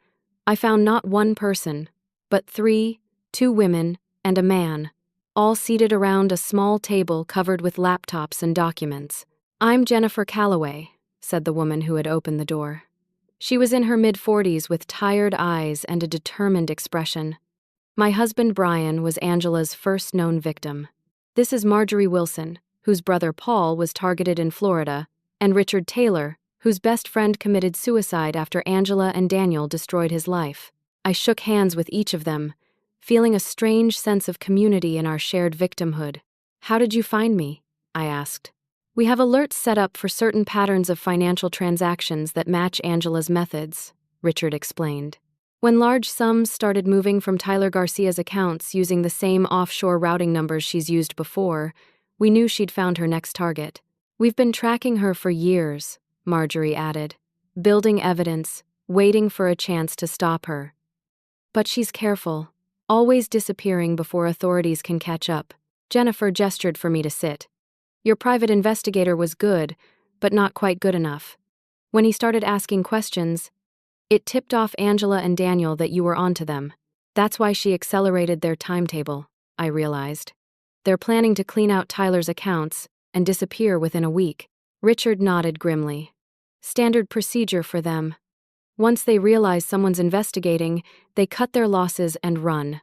I found not one person, but 3, 2 women, and a man, all seated around a small table covered with laptops and documents. I'm Jennifer Calloway, said the woman who had opened the door. She was in her mid-40s with tired eyes and a determined expression. My husband Brian was Angela's first known victim. This is Marjorie Wilson, whose brother Paul was targeted in Florida, and Richard Taylor, whose best friend committed suicide after Angela and Daniel destroyed his life. I shook hands with each of them, feeling a strange sense of community in our shared victimhood. How did you find me? I asked. We have alerts set up for certain patterns of financial transactions that match Angela's methods, Richard explained. When large sums started moving from Tyler Garcia's accounts using the same offshore routing numbers she's used before, we knew she'd found her next target. We've been tracking her for years, Marjorie added, building evidence, waiting for a chance to stop her. But she's careful, always disappearing before authorities can catch up. Jennifer gestured for me to sit. Your private investigator was good, but not quite good enough. When he started asking questions, it tipped off Angela and Daniel that you were onto them. That's why she accelerated their timetable, I realized. They're planning to clean out Tyler's accounts and disappear within a week. Richard nodded grimly. Standard procedure for them. Once they realize someone's investigating, they cut their losses and run.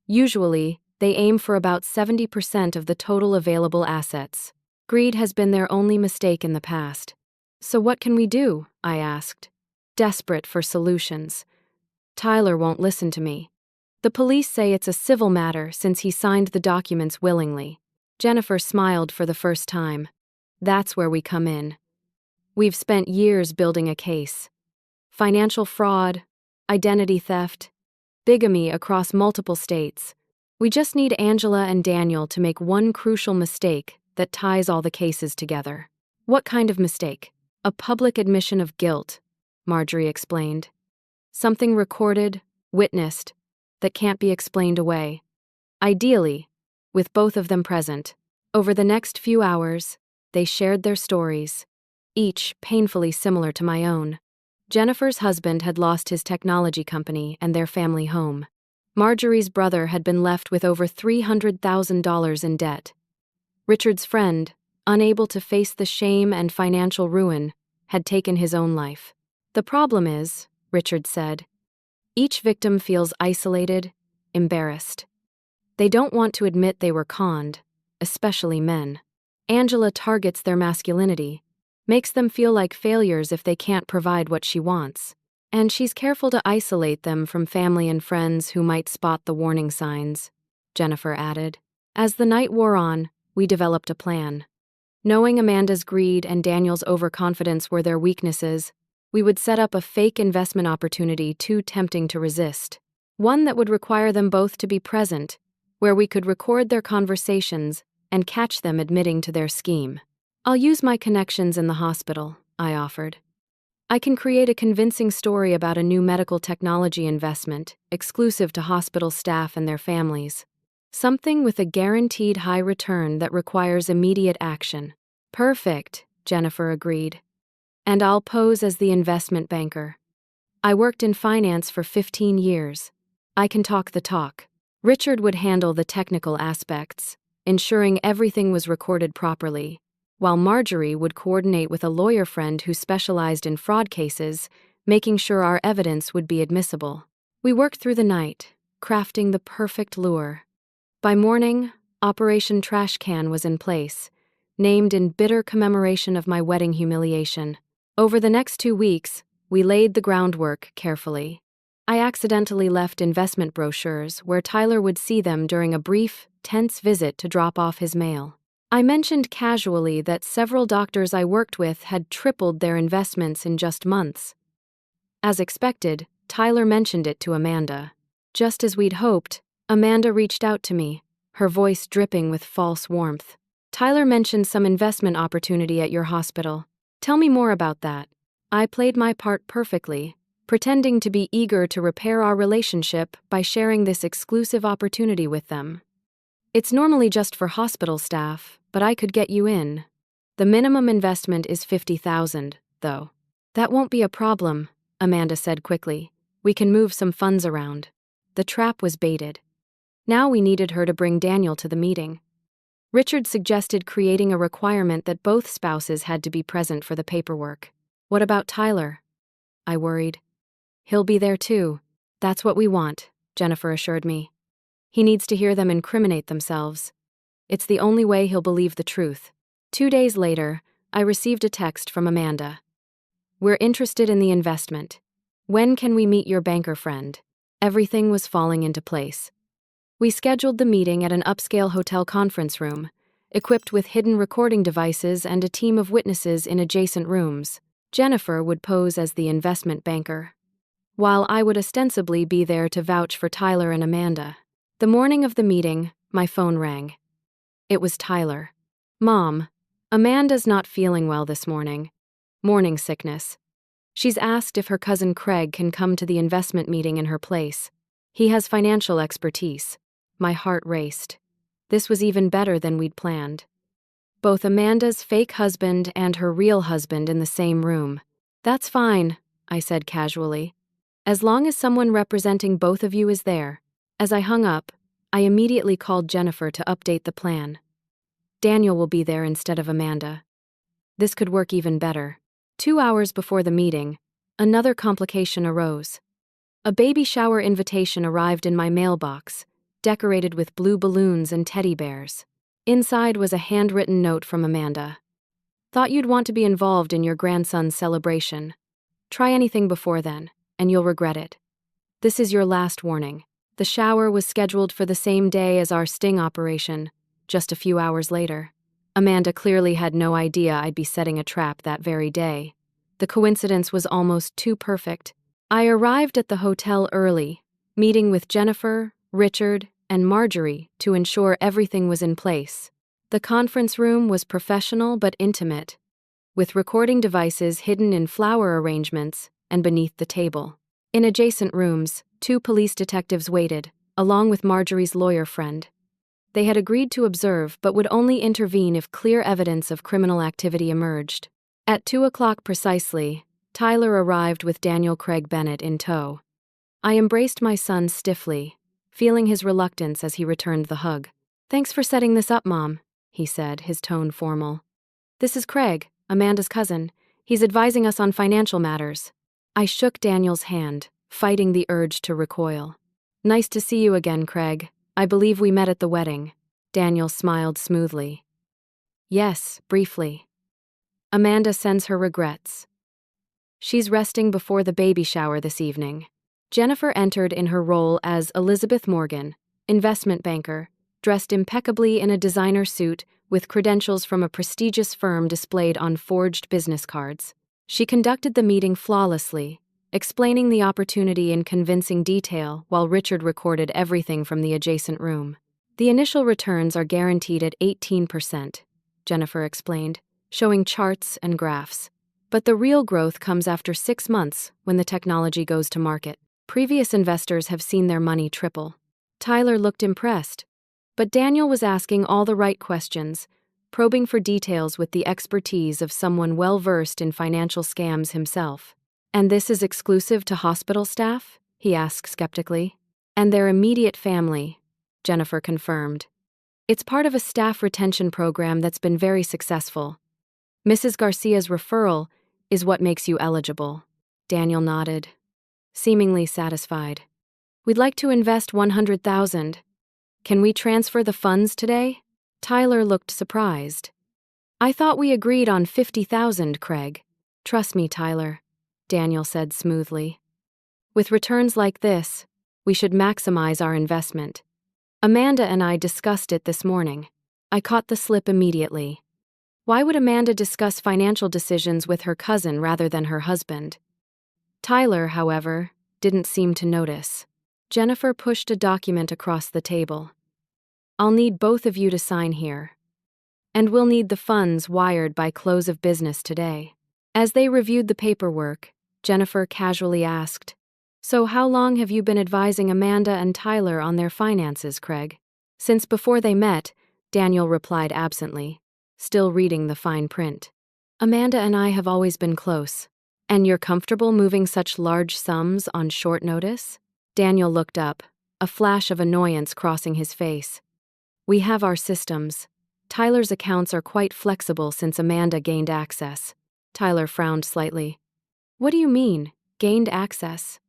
Usually, they aim for about 70% of the total available assets. Greed has been their only mistake in the past. So what can we do? I asked, desperate for solutions. Tyler won't listen to me. The police say it's a civil matter since he signed the documents willingly. Jennifer smiled for the first time. That's where we come in. We've spent years building a case. Financial fraud, identity theft, bigamy across multiple states. We just need Angela and Daniel to make one crucial mistake that ties all the cases together. What kind of mistake? A public admission of guilt, Marjorie explained. Something recorded, witnessed, that can't be explained away. Ideally, with both of them present. Over the next few hours, they shared their stories, each painfully similar to my own. Jennifer's husband had lost his technology company and their family home. Marjorie's brother had been left with over $300,000 in debt. Richard's friend, unable to face the shame and financial ruin, had taken his own life. The problem is, Richard said, each victim feels isolated, embarrassed. They don't want to admit they were conned, especially men. Angela targets their masculinity, makes them feel like failures if they can't provide what she wants. And she's careful to isolate them from family and friends who might spot the warning signs, Jennifer added. As the night wore on, we developed a plan. Knowing Amanda's greed and Daniel's overconfidence were their weaknesses, we would set up a fake investment opportunity too tempting to resist. One that would require them both to be present, where we could record their conversations and catch them admitting to their scheme. I'll use my connections in the hospital, I offered. I can create a convincing story about a new medical technology investment, exclusive to hospital staff and their families. Something with a guaranteed high return that requires immediate action. Perfect, Jennifer agreed. And I'll pose as the investment banker. I worked in finance for 15 years. I can talk the talk. Richard would handle the technical aspects, ensuring everything was recorded properly, while Marjorie would coordinate with a lawyer friend who specialized in fraud cases, making sure our evidence would be admissible. We worked through the night, crafting the perfect lure. By morning, Operation Trash Can was in place, named in bitter commemoration of my wedding humiliation. Over the next 2 weeks, we laid the groundwork carefully. I accidentally left investment brochures where Tyler would see them during a brief, tense visit to drop off his mail. I mentioned casually that several doctors I worked with had tripled their investments in just months. As expected, Tyler mentioned it to Amanda. Just as we'd hoped, Amanda reached out to me, her voice dripping with false warmth. Tyler mentioned some investment opportunity at your hospital. Tell me more about that. I played my part perfectly, pretending to be eager to repair our relationship by sharing this exclusive opportunity with them. It's normally just for hospital staff, but I could get you in. The minimum investment is $50,000, though. That won't be a problem, Amanda said quickly. We can move some funds around. The trap was baited. Now we needed her to bring Daniel to the meeting. Richard suggested creating a requirement that both spouses had to be present for the paperwork. What about Tyler? I worried. He'll be there too. That's what we want, Jennifer assured me. He needs to hear them incriminate themselves. It's the only way he'll believe the truth. 2 days later, I received a text from Amanda. We're interested in the investment. When can we meet your banker friend? Everything was falling into place. We scheduled the meeting at an upscale hotel conference room, equipped with hidden recording devices and a team of witnesses in adjacent rooms. Jennifer would pose as the investment banker. while I would ostensibly be there to vouch for Tyler and Amanda. The morning of the meeting, my phone rang. It was Tyler. "Mom, Amanda's not feeling well this morning. Morning sickness. She's asked if her cousin Craig can come to the investment meeting in her place. He has financial expertise." My heart raced. This was even better than we'd planned. Both Amanda's fake husband and her real husband in the same room. "That's fine," I said casually. "As long as someone representing both of you is there." As I hung up, I immediately called Jennifer to update the plan. "Daniel will be there instead of Amanda." This could work even better. 2 hours before the meeting, another complication arose. A baby shower invitation arrived in my mailbox, decorated with blue balloons and teddy bears. Inside was a handwritten note from Amanda. "Thought you'd want to be involved in your grandson's celebration. Try anything before then, and you'll regret it. This is your last warning." The shower was scheduled for the same day as our sting operation, just a few hours later. Amanda clearly had no idea I'd be setting a trap that very day. The coincidence was almost too perfect. I arrived at the hotel early, meeting with Jennifer, Richard, and Marjorie to ensure everything was in place. The conference room was professional but intimate, with recording devices hidden in flower arrangements and beneath the table. In adjacent rooms, 2 police detectives waited, along with Marjorie's lawyer friend. They had agreed to observe but would only intervene if clear evidence of criminal activity emerged. At 2 o'clock precisely, Tyler arrived with Daniel Craig Bennett in tow. I embraced my son stiffly, feeling his reluctance as he returned the hug. "Thanks for setting this up, Mom," he said, his tone formal. "This is Craig, Amanda's cousin. He's advising us on financial matters." I shook Daniel's hand, fighting the urge to recoil. "Nice to see you again, Craig. I believe we met at the wedding." Daniel smiled smoothly. "Yes, briefly. Amanda sends her regrets. She's resting before the baby shower this evening." Jennifer entered in her role as Elizabeth Morgan, investment banker, dressed impeccably in a designer suit with credentials from a prestigious firm displayed on forged business cards. She conducted the meeting flawlessly, explaining the opportunity in convincing detail while Richard recorded everything from the adjacent room. "The initial returns are guaranteed at 18%, Jennifer explained, showing charts and graphs. "But the real growth comes after 6 months when the technology goes to market. Previous investors have seen their money triple." Tyler looked impressed, but Daniel was asking all the right questions, probing for details with the expertise of someone well-versed in financial scams himself. "And this is exclusive to hospital staff?" he asked skeptically. "And their immediate family," Jennifer confirmed. "It's part of a staff retention program that's been very successful. Mrs. Garcia's referral is what makes you eligible." Daniel nodded, seemingly satisfied. "We'd like to invest $100,000. Can we transfer the funds today?" Tyler looked surprised. "I thought we agreed on $50,000, Craig." "Trust me, Tyler," Daniel said smoothly. "With returns like this, we should maximize our investment. Amanda and I discussed it this morning." I caught the slip immediately. Why would Amanda discuss financial decisions with her cousin rather than her husband? Tyler, however, didn't seem to notice. Jennifer pushed a document across the table. "I'll need both of you to sign here. And we'll need the funds wired by close of business today." As they reviewed the paperwork, Jennifer casually asked, "So how long have you been advising Amanda and Tyler on their finances, Craig?" "Since before they met," Daniel replied absently, still reading the fine print. "Amanda and I have always been close. And you're comfortable moving such large sums on short notice?" Daniel looked up, a flash of annoyance crossing his face. "We have our systems. Tyler's accounts are quite flexible since Amanda gained access." Tyler frowned slightly. "What do you mean, gained access?"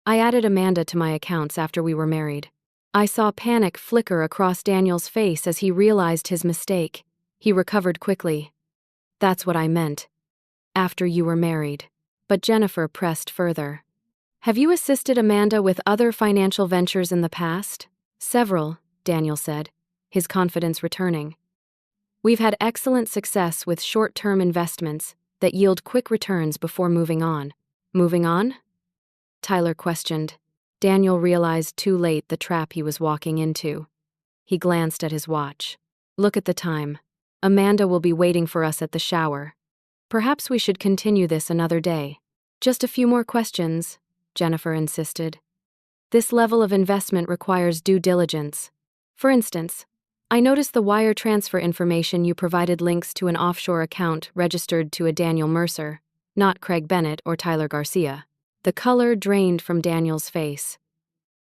"I added Amanda to my accounts after we were married." I saw panic flicker across Daniel's face as he realized his mistake. He recovered quickly. "That's what I meant. After you were married." But Jennifer pressed further. "Have you assisted Amanda with other financial ventures in the past?" "Several," Daniel said, his confidence returning. "We've had excellent success with short-term investments that yield quick returns before moving on." "Moving on?" Tyler questioned. Daniel realized too late the trap he was walking into. He glanced at his watch. Look at the time. Amanda will be waiting for us at the shower. Perhaps we should continue this another day. Just a few more questions, Jennifer insisted. This level of investment requires due diligence. For instance, I noticed the wire transfer information you provided links to an offshore account registered to a Daniel Mercer, not Craig Bennett or Tyler Garcia. The color drained from Daniel's face.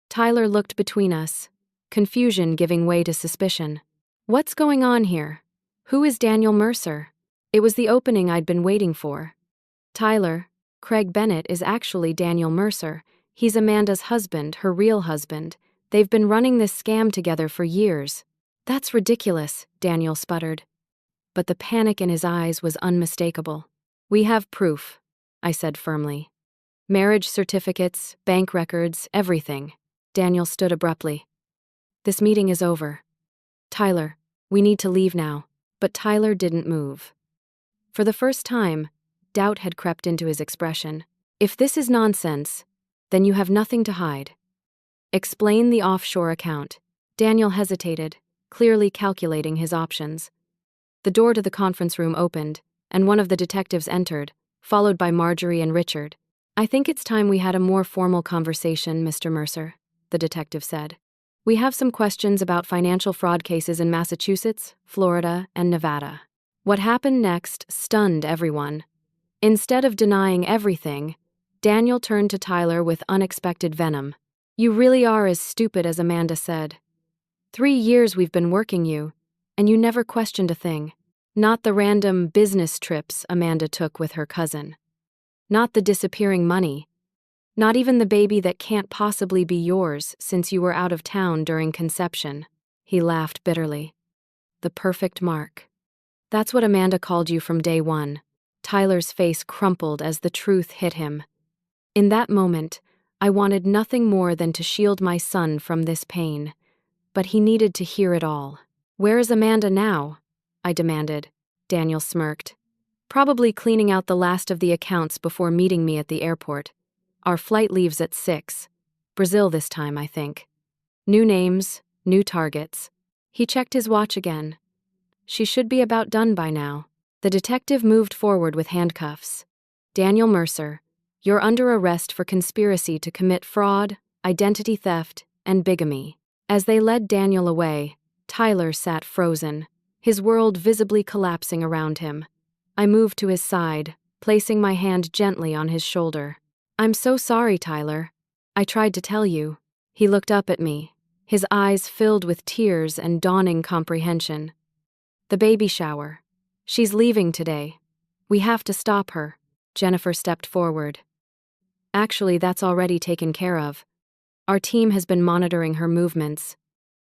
Tyler looked between us, confusion giving way to suspicion. What's going on here? Who is Daniel Mercer? It was the opening I'd been waiting for. Tyler, Craig Bennett is actually Daniel Mercer. He's Amanda's husband, her real husband. They've been running this scam together for years. That's ridiculous, Daniel sputtered. But the panic in his eyes was unmistakable. We have proof, I said firmly. Marriage certificates, bank records, everything. Daniel stood abruptly. This meeting is over. Tyler, we need to leave now. But Tyler didn't move. For the first time, doubt had crept into his expression. If this is nonsense, then you have nothing to hide. Explain the offshore account. Daniel hesitated, clearly calculating his options. The door to the conference room opened, and one of the detectives entered, followed by Marjorie and Richard. I think it's time we had a more formal conversation, Mr. Mercer, the detective said. We have some questions about financial fraud cases in Massachusetts, Florida, and Nevada. What happened next stunned everyone. Instead of denying everything, Daniel turned to Tyler with unexpected venom. You really are as stupid as Amanda said. 3 years we've been working you, and you never questioned a thing. Not the random business trips Amanda took with her cousin. Not the disappearing money. Not even the baby that can't possibly be yours since you were out of town during conception. He laughed bitterly. The perfect mark. That's what Amanda called you from day one. Tyler's face crumpled as the truth hit him. In that moment, I wanted nothing more than to shield my son from this pain. But he needed to hear it all. Where is Amanda now? I demanded. Daniel smirked. Probably cleaning out the last of the accounts before meeting me at the airport. Our flight leaves at 6. Brazil this time, I think. New names, new targets. He checked his watch again. She should be about done by now. The detective moved forward with handcuffs. Daniel Mercer, you're under arrest for conspiracy to commit fraud, identity theft, and bigamy. As they led Daniel away, Tyler sat frozen, his world visibly collapsing around him. I moved to his side, placing my hand gently on his shoulder. I'm so sorry, Tyler. I tried to tell you. He looked up at me, his eyes filled with tears and dawning comprehension. The baby shower. She's leaving today. We have to stop her. Jennifer stepped forward. Actually, that's already taken care of. Our team has been monitoring her movements.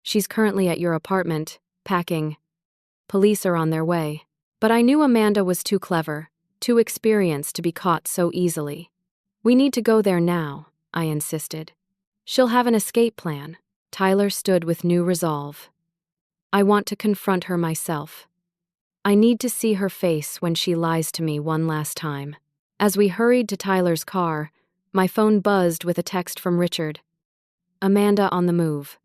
She's currently at your apartment, packing. Police are on their way. But I knew Amanda was too clever, too experienced to be caught so easily. We need to go there now, I insisted. She'll have an escape plan. Tyler stood with new resolve. I want to confront her myself. I need to see her face when she lies to me one last time. As we hurried to Tyler's car, my phone buzzed with a text from Richard. Amanda on the move.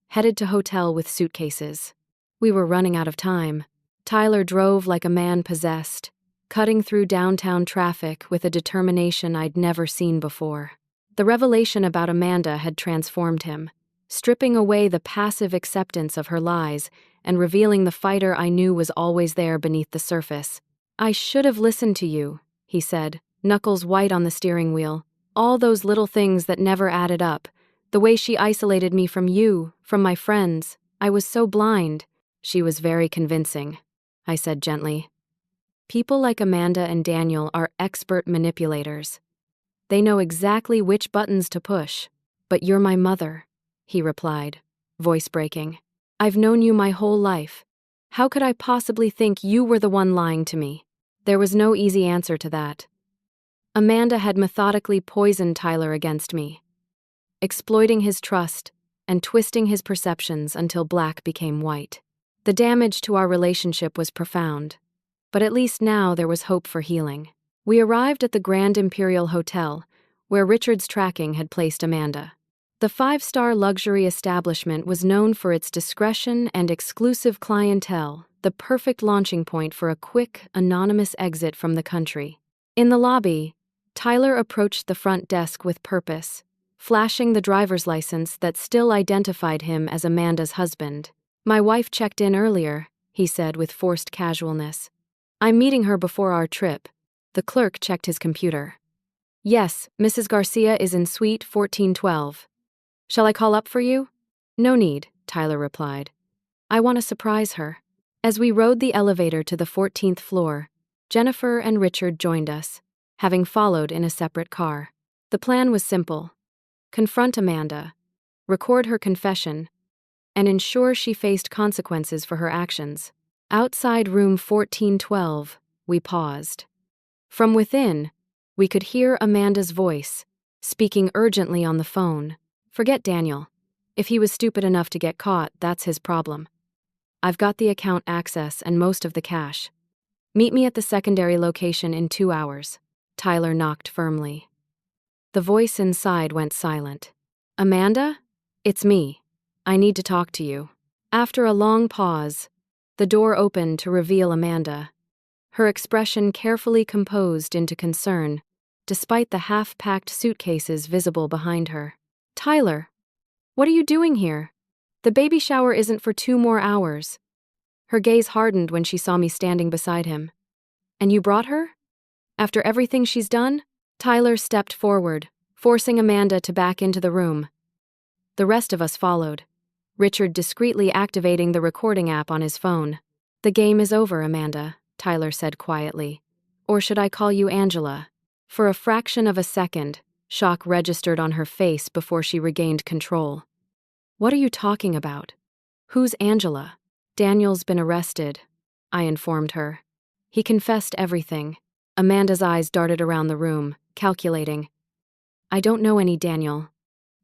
Headed to hotel with suitcases. We were running out of time. Tyler drove like a man possessed, cutting through downtown traffic with a determination I'd never seen before. The revelation about Amanda had transformed him, stripping away the passive acceptance of her lies and revealing the fighter I knew was always there beneath the surface. I should have listened to you, he said, knuckles white on the steering wheel. All those little things that never added up. The way she isolated me from you, from my friends. I was so blind. She was very convincing, I said gently. People like Amanda and Daniel are expert manipulators. They know exactly which buttons to push. But you're my mother, he replied, voice breaking. I've known you my whole life. How could I possibly think you were the one lying to me? There was no easy answer to that. Amanda had methodically poisoned Tyler against me, exploiting his trust and twisting his perceptions until black became white. The damage to our relationship was profound, but at least now there was hope for healing. We arrived at the Grand Imperial Hotel, where Richard's tracking had placed Amanda. The five-star luxury establishment was known for its discretion and exclusive clientele, the perfect launching point for a quick, anonymous exit from the country. In the lobby, Tyler approached the front desk with purpose, flashing the driver's license that still identified him as Amanda's husband. "My wife checked in earlier," he said with forced casualness. "I'm meeting her before our trip." The clerk checked his computer. "Yes, Mrs. Garcia is in suite 1412. Shall I call up for you?" "No need," Tyler replied. "I want to surprise her." As we rode the elevator to the 14th floor, Jennifer and Richard joined us, having followed in a separate car. The plan was simple: confront Amanda, record her confession, and ensure she faced consequences for her actions. Outside room 1412, we paused. From within, we could hear Amanda's voice, speaking urgently on the phone. "Forget Daniel. If he was stupid enough to get caught, that's his problem. I've got the account access and most of the cash. Meet me at the secondary location in 2 hours." Tyler knocked firmly. The voice inside went silent. "Amanda? It's me. I need to talk to you." After a long pause, the door opened to reveal Amanda, her expression carefully composed into concern, despite the half-packed suitcases visible behind her. "Tyler, what are you doing here? The baby shower isn't for 2 more hours." Her gaze hardened when she saw me standing beside him. "And you brought her? After everything she's done?" Tyler stepped forward, forcing Amanda to back into the room. The rest of us followed, Richard discreetly activating the recording app on his phone. "The game is over, Amanda," Tyler said quietly. "Or should I call you Angela?" For a fraction of a second, shock registered on her face before she regained control. "What are you talking about? Who's Angela?" "Daniel's been arrested," I informed her. "He confessed everything." Amanda's eyes darted around the room, calculating. "I don't know any Daniel."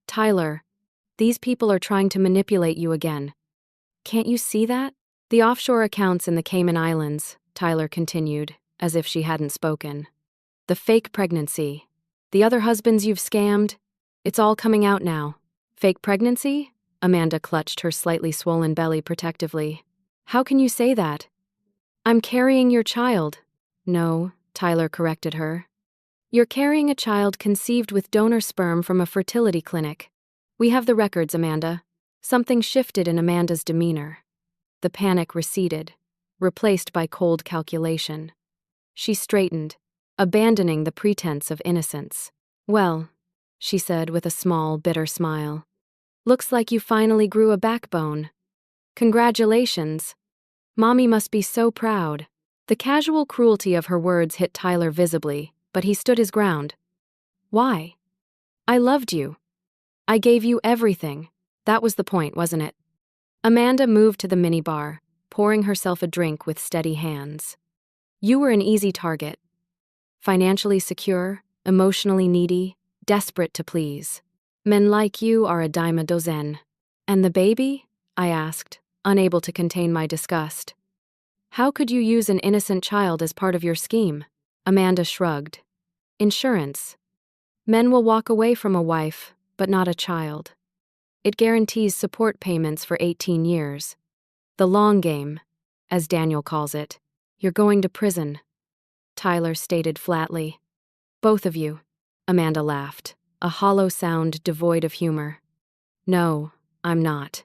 "Tyler, these people are trying to manipulate you again. Can't you see that?" "The offshore accounts in the Cayman Islands," Tyler continued, as if she hadn't spoken. "The fake pregnancy. The other husbands you've scammed. It's all coming out now." "Fake pregnancy?" Amanda clutched her slightly swollen belly protectively. "How can you say that? I'm carrying your child." "No," Tyler corrected her. "You're carrying a child conceived with donor sperm from a fertility clinic. We have the records, Amanda." Something shifted in Amanda's demeanor. The panic receded, replaced by cold calculation. She straightened, abandoning the pretense of innocence. "Well," she said with a small, bitter smile, "looks like you finally grew a backbone. Congratulations. Mommy must be so proud." The casual cruelty of her words hit Tyler visibly, but he stood his ground. "Why? I loved you. I gave you everything." That was the point, wasn't it? Amanda moved to the minibar, pouring herself a drink with steady hands. "You were an easy target. Financially secure, emotionally needy, desperate to please. Men like you are a dime a dozen." "And the baby?" I asked, unable to contain my disgust. "How could you use an innocent child as part of your scheme?" Amanda shrugged. "Insurance. Men will walk away from a wife, but not a child. It guarantees support payments for 18 years. The long game, as Daniel calls it. You're going to prison," Tyler stated flatly. "Both of you," Amanda laughed, a hollow sound devoid of humor. "No, I'm not.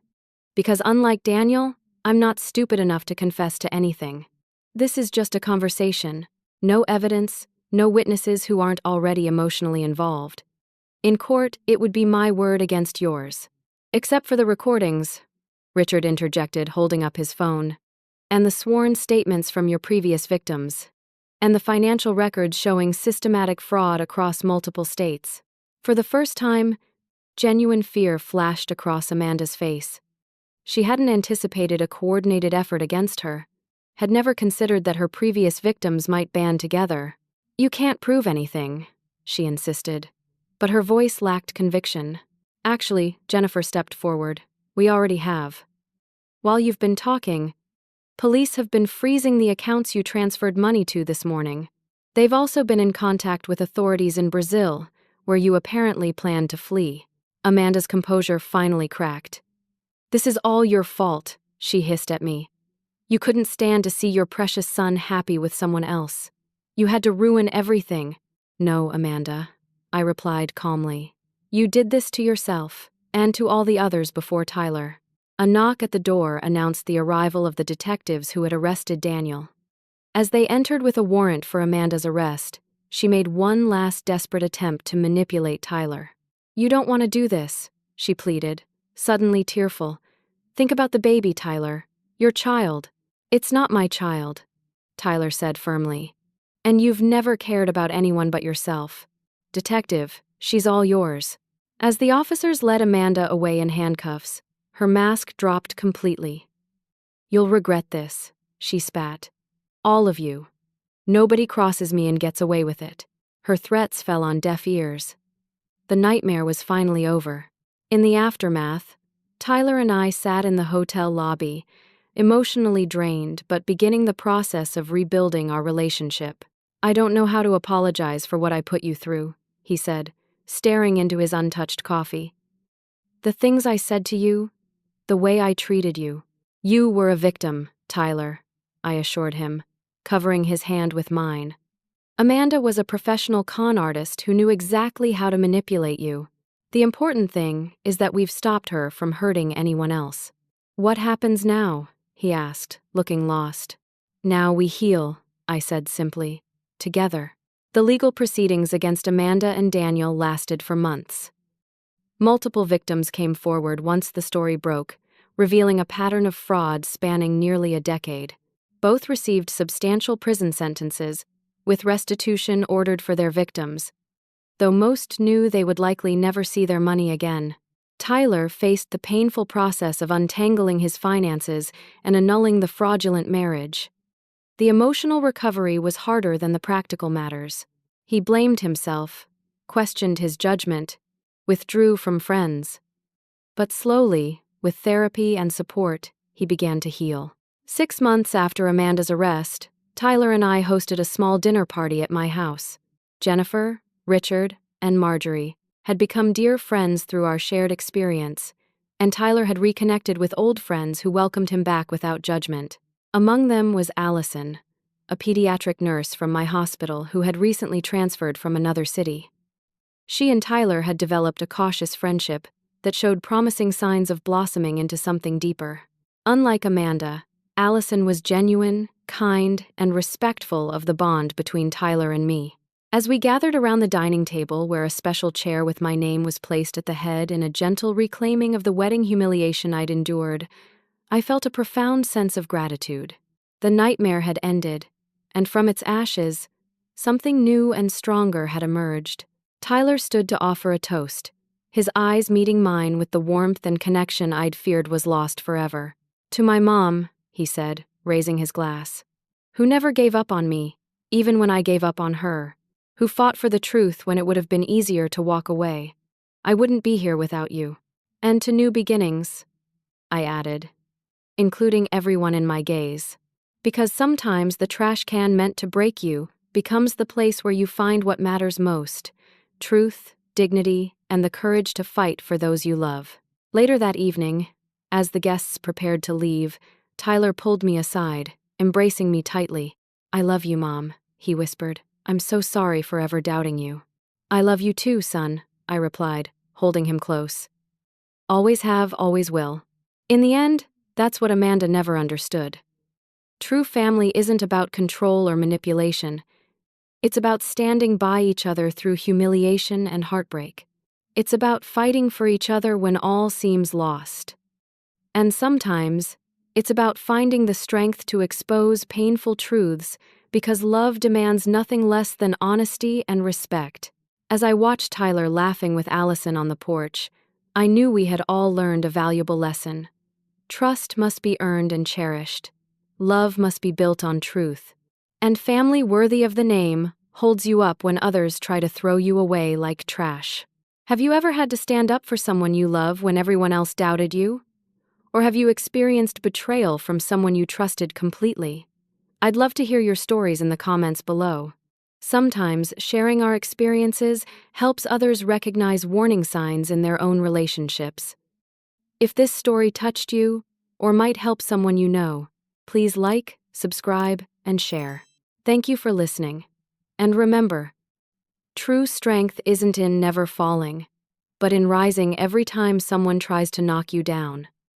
Because unlike Daniel, I'm not stupid enough to confess to anything. This is just a conversation. No evidence, no witnesses who aren't already emotionally involved. In court, it would be my word against yours. Except for the recordings," Richard interjected, holding up his phone, "and the sworn statements from your previous victims, and the financial records showing systematic fraud across multiple states." For the first time, genuine fear flashed across Amanda's face. She hadn't anticipated a coordinated effort against her, had never considered that her previous victims might band together. "You can't prove anything," she insisted, but her voice lacked conviction. "Actually," Jennifer stepped forward, "we already have. While you've been talking, police have been freezing the accounts you transferred money to this morning. They've also been in contact with authorities in Brazil, where you apparently planned to flee. Amanda's composure finally cracked. "This is all your fault," she hissed at me. "You couldn't stand to see your precious son happy with someone else. You had to ruin everything." "No, Amanda," I replied calmly. "You did this to yourself, and to all the others before Tyler." A knock at the door announced the arrival of the detectives who had arrested Daniel. As they entered with a warrant for Amanda's arrest, she made one last desperate attempt to manipulate Tyler. "You don't want to do this," she pleaded, suddenly tearful. "Think about the baby, Tyler. Your child." "It's not my child," Tyler said firmly. "And you've never cared about anyone but yourself. Detective, she's all yours." As the officers led Amanda away in handcuffs, her mask dropped completely. "You'll regret this," she spat. "All of you. Nobody crosses me and gets away with it." Her threats fell on deaf ears. The nightmare was finally over. In the aftermath, Tyler and I sat in the hotel lobby, emotionally drained but beginning the process of rebuilding our relationship. "I don't know how to apologize for what I put you through," he said, staring into his untouched coffee. "The things I said to you, the way I treated you." "You were a victim, Tyler," I assured him, covering his hand with mine. "Amanda was a professional con artist who knew exactly how to manipulate you. The important thing is that we've stopped her from hurting anyone else." "What happens now?" he asked, looking lost. "Now we heal," I said simply. "Together." The legal proceedings against Amanda and Daniel lasted for months. Multiple victims came forward once the story broke, revealing a pattern of fraud spanning nearly a decade. Both received substantial prison sentences, with restitution ordered for their victims, though most knew they would likely never see their money again. Tyler faced the painful process of untangling his finances and annulling the fraudulent marriage. The emotional recovery was harder than the practical matters. He blamed himself, questioned his judgment, withdrew from friends. But slowly, with therapy and support, he began to heal. 6 months after Amanda's arrest, Tyler and I hosted a small dinner party at my house. Jennifer, Richard, and Marjorie had become dear friends through our shared experience, and Tyler had reconnected with old friends who welcomed him back without judgment. Among them was Allison, a pediatric nurse from my hospital who had recently transferred from another city. She and Tyler had developed a cautious friendship that showed promising signs of blossoming into something deeper. Unlike Amanda, Allison was genuine, kind, and respectful of the bond between Tyler and me. As we gathered around the dining table where a special chair with my name was placed at the head in a gentle reclaiming of the wedding humiliation I'd endured, I felt a profound sense of gratitude. The nightmare had ended, and from its ashes, something new and stronger had emerged. Tyler stood to offer a toast, his eyes meeting mine with the warmth and connection I'd feared was lost forever. "To my mom," he said, raising his glass, "who never gave up on me, even when I gave up on her, who fought for the truth when it would have been easier to walk away. I wouldn't be here without you. And to new beginnings," I added, including everyone in my gaze. Because sometimes the trash can meant to break you becomes the place where you find what matters most: truth, dignity, and the courage to fight for those you love. Later that evening, as the guests prepared to leave, Tyler pulled me aside, embracing me tightly. "I love you, Mom," he whispered. "I'm so sorry for ever doubting you." "I love you too, son," I replied, holding him close. "Always have, always will." In the end, that's what Amanda never understood. True family isn't about control or manipulation. It's about standing by each other through humiliation and heartbreak. It's about fighting for each other when all seems lost. And sometimes, it's about finding the strength to expose painful truths because love demands nothing less than honesty and respect. As I watched Tyler laughing with Allison on the porch, I knew we had all learned a valuable lesson. Trust must be earned and cherished. Love must be built on truth. And family worthy of the name holds you up when others try to throw you away like trash. Have you ever had to stand up for someone you love when everyone else doubted you? Or have you experienced betrayal from someone you trusted completely? I'd love to hear your stories in the comments below. Sometimes sharing our experiences helps others recognize warning signs in their own relationships. If this story touched you, or might help someone you know, please like, subscribe, and share. Thank you for listening. And remember, true strength isn't in never falling, but in rising every time someone tries to knock you down.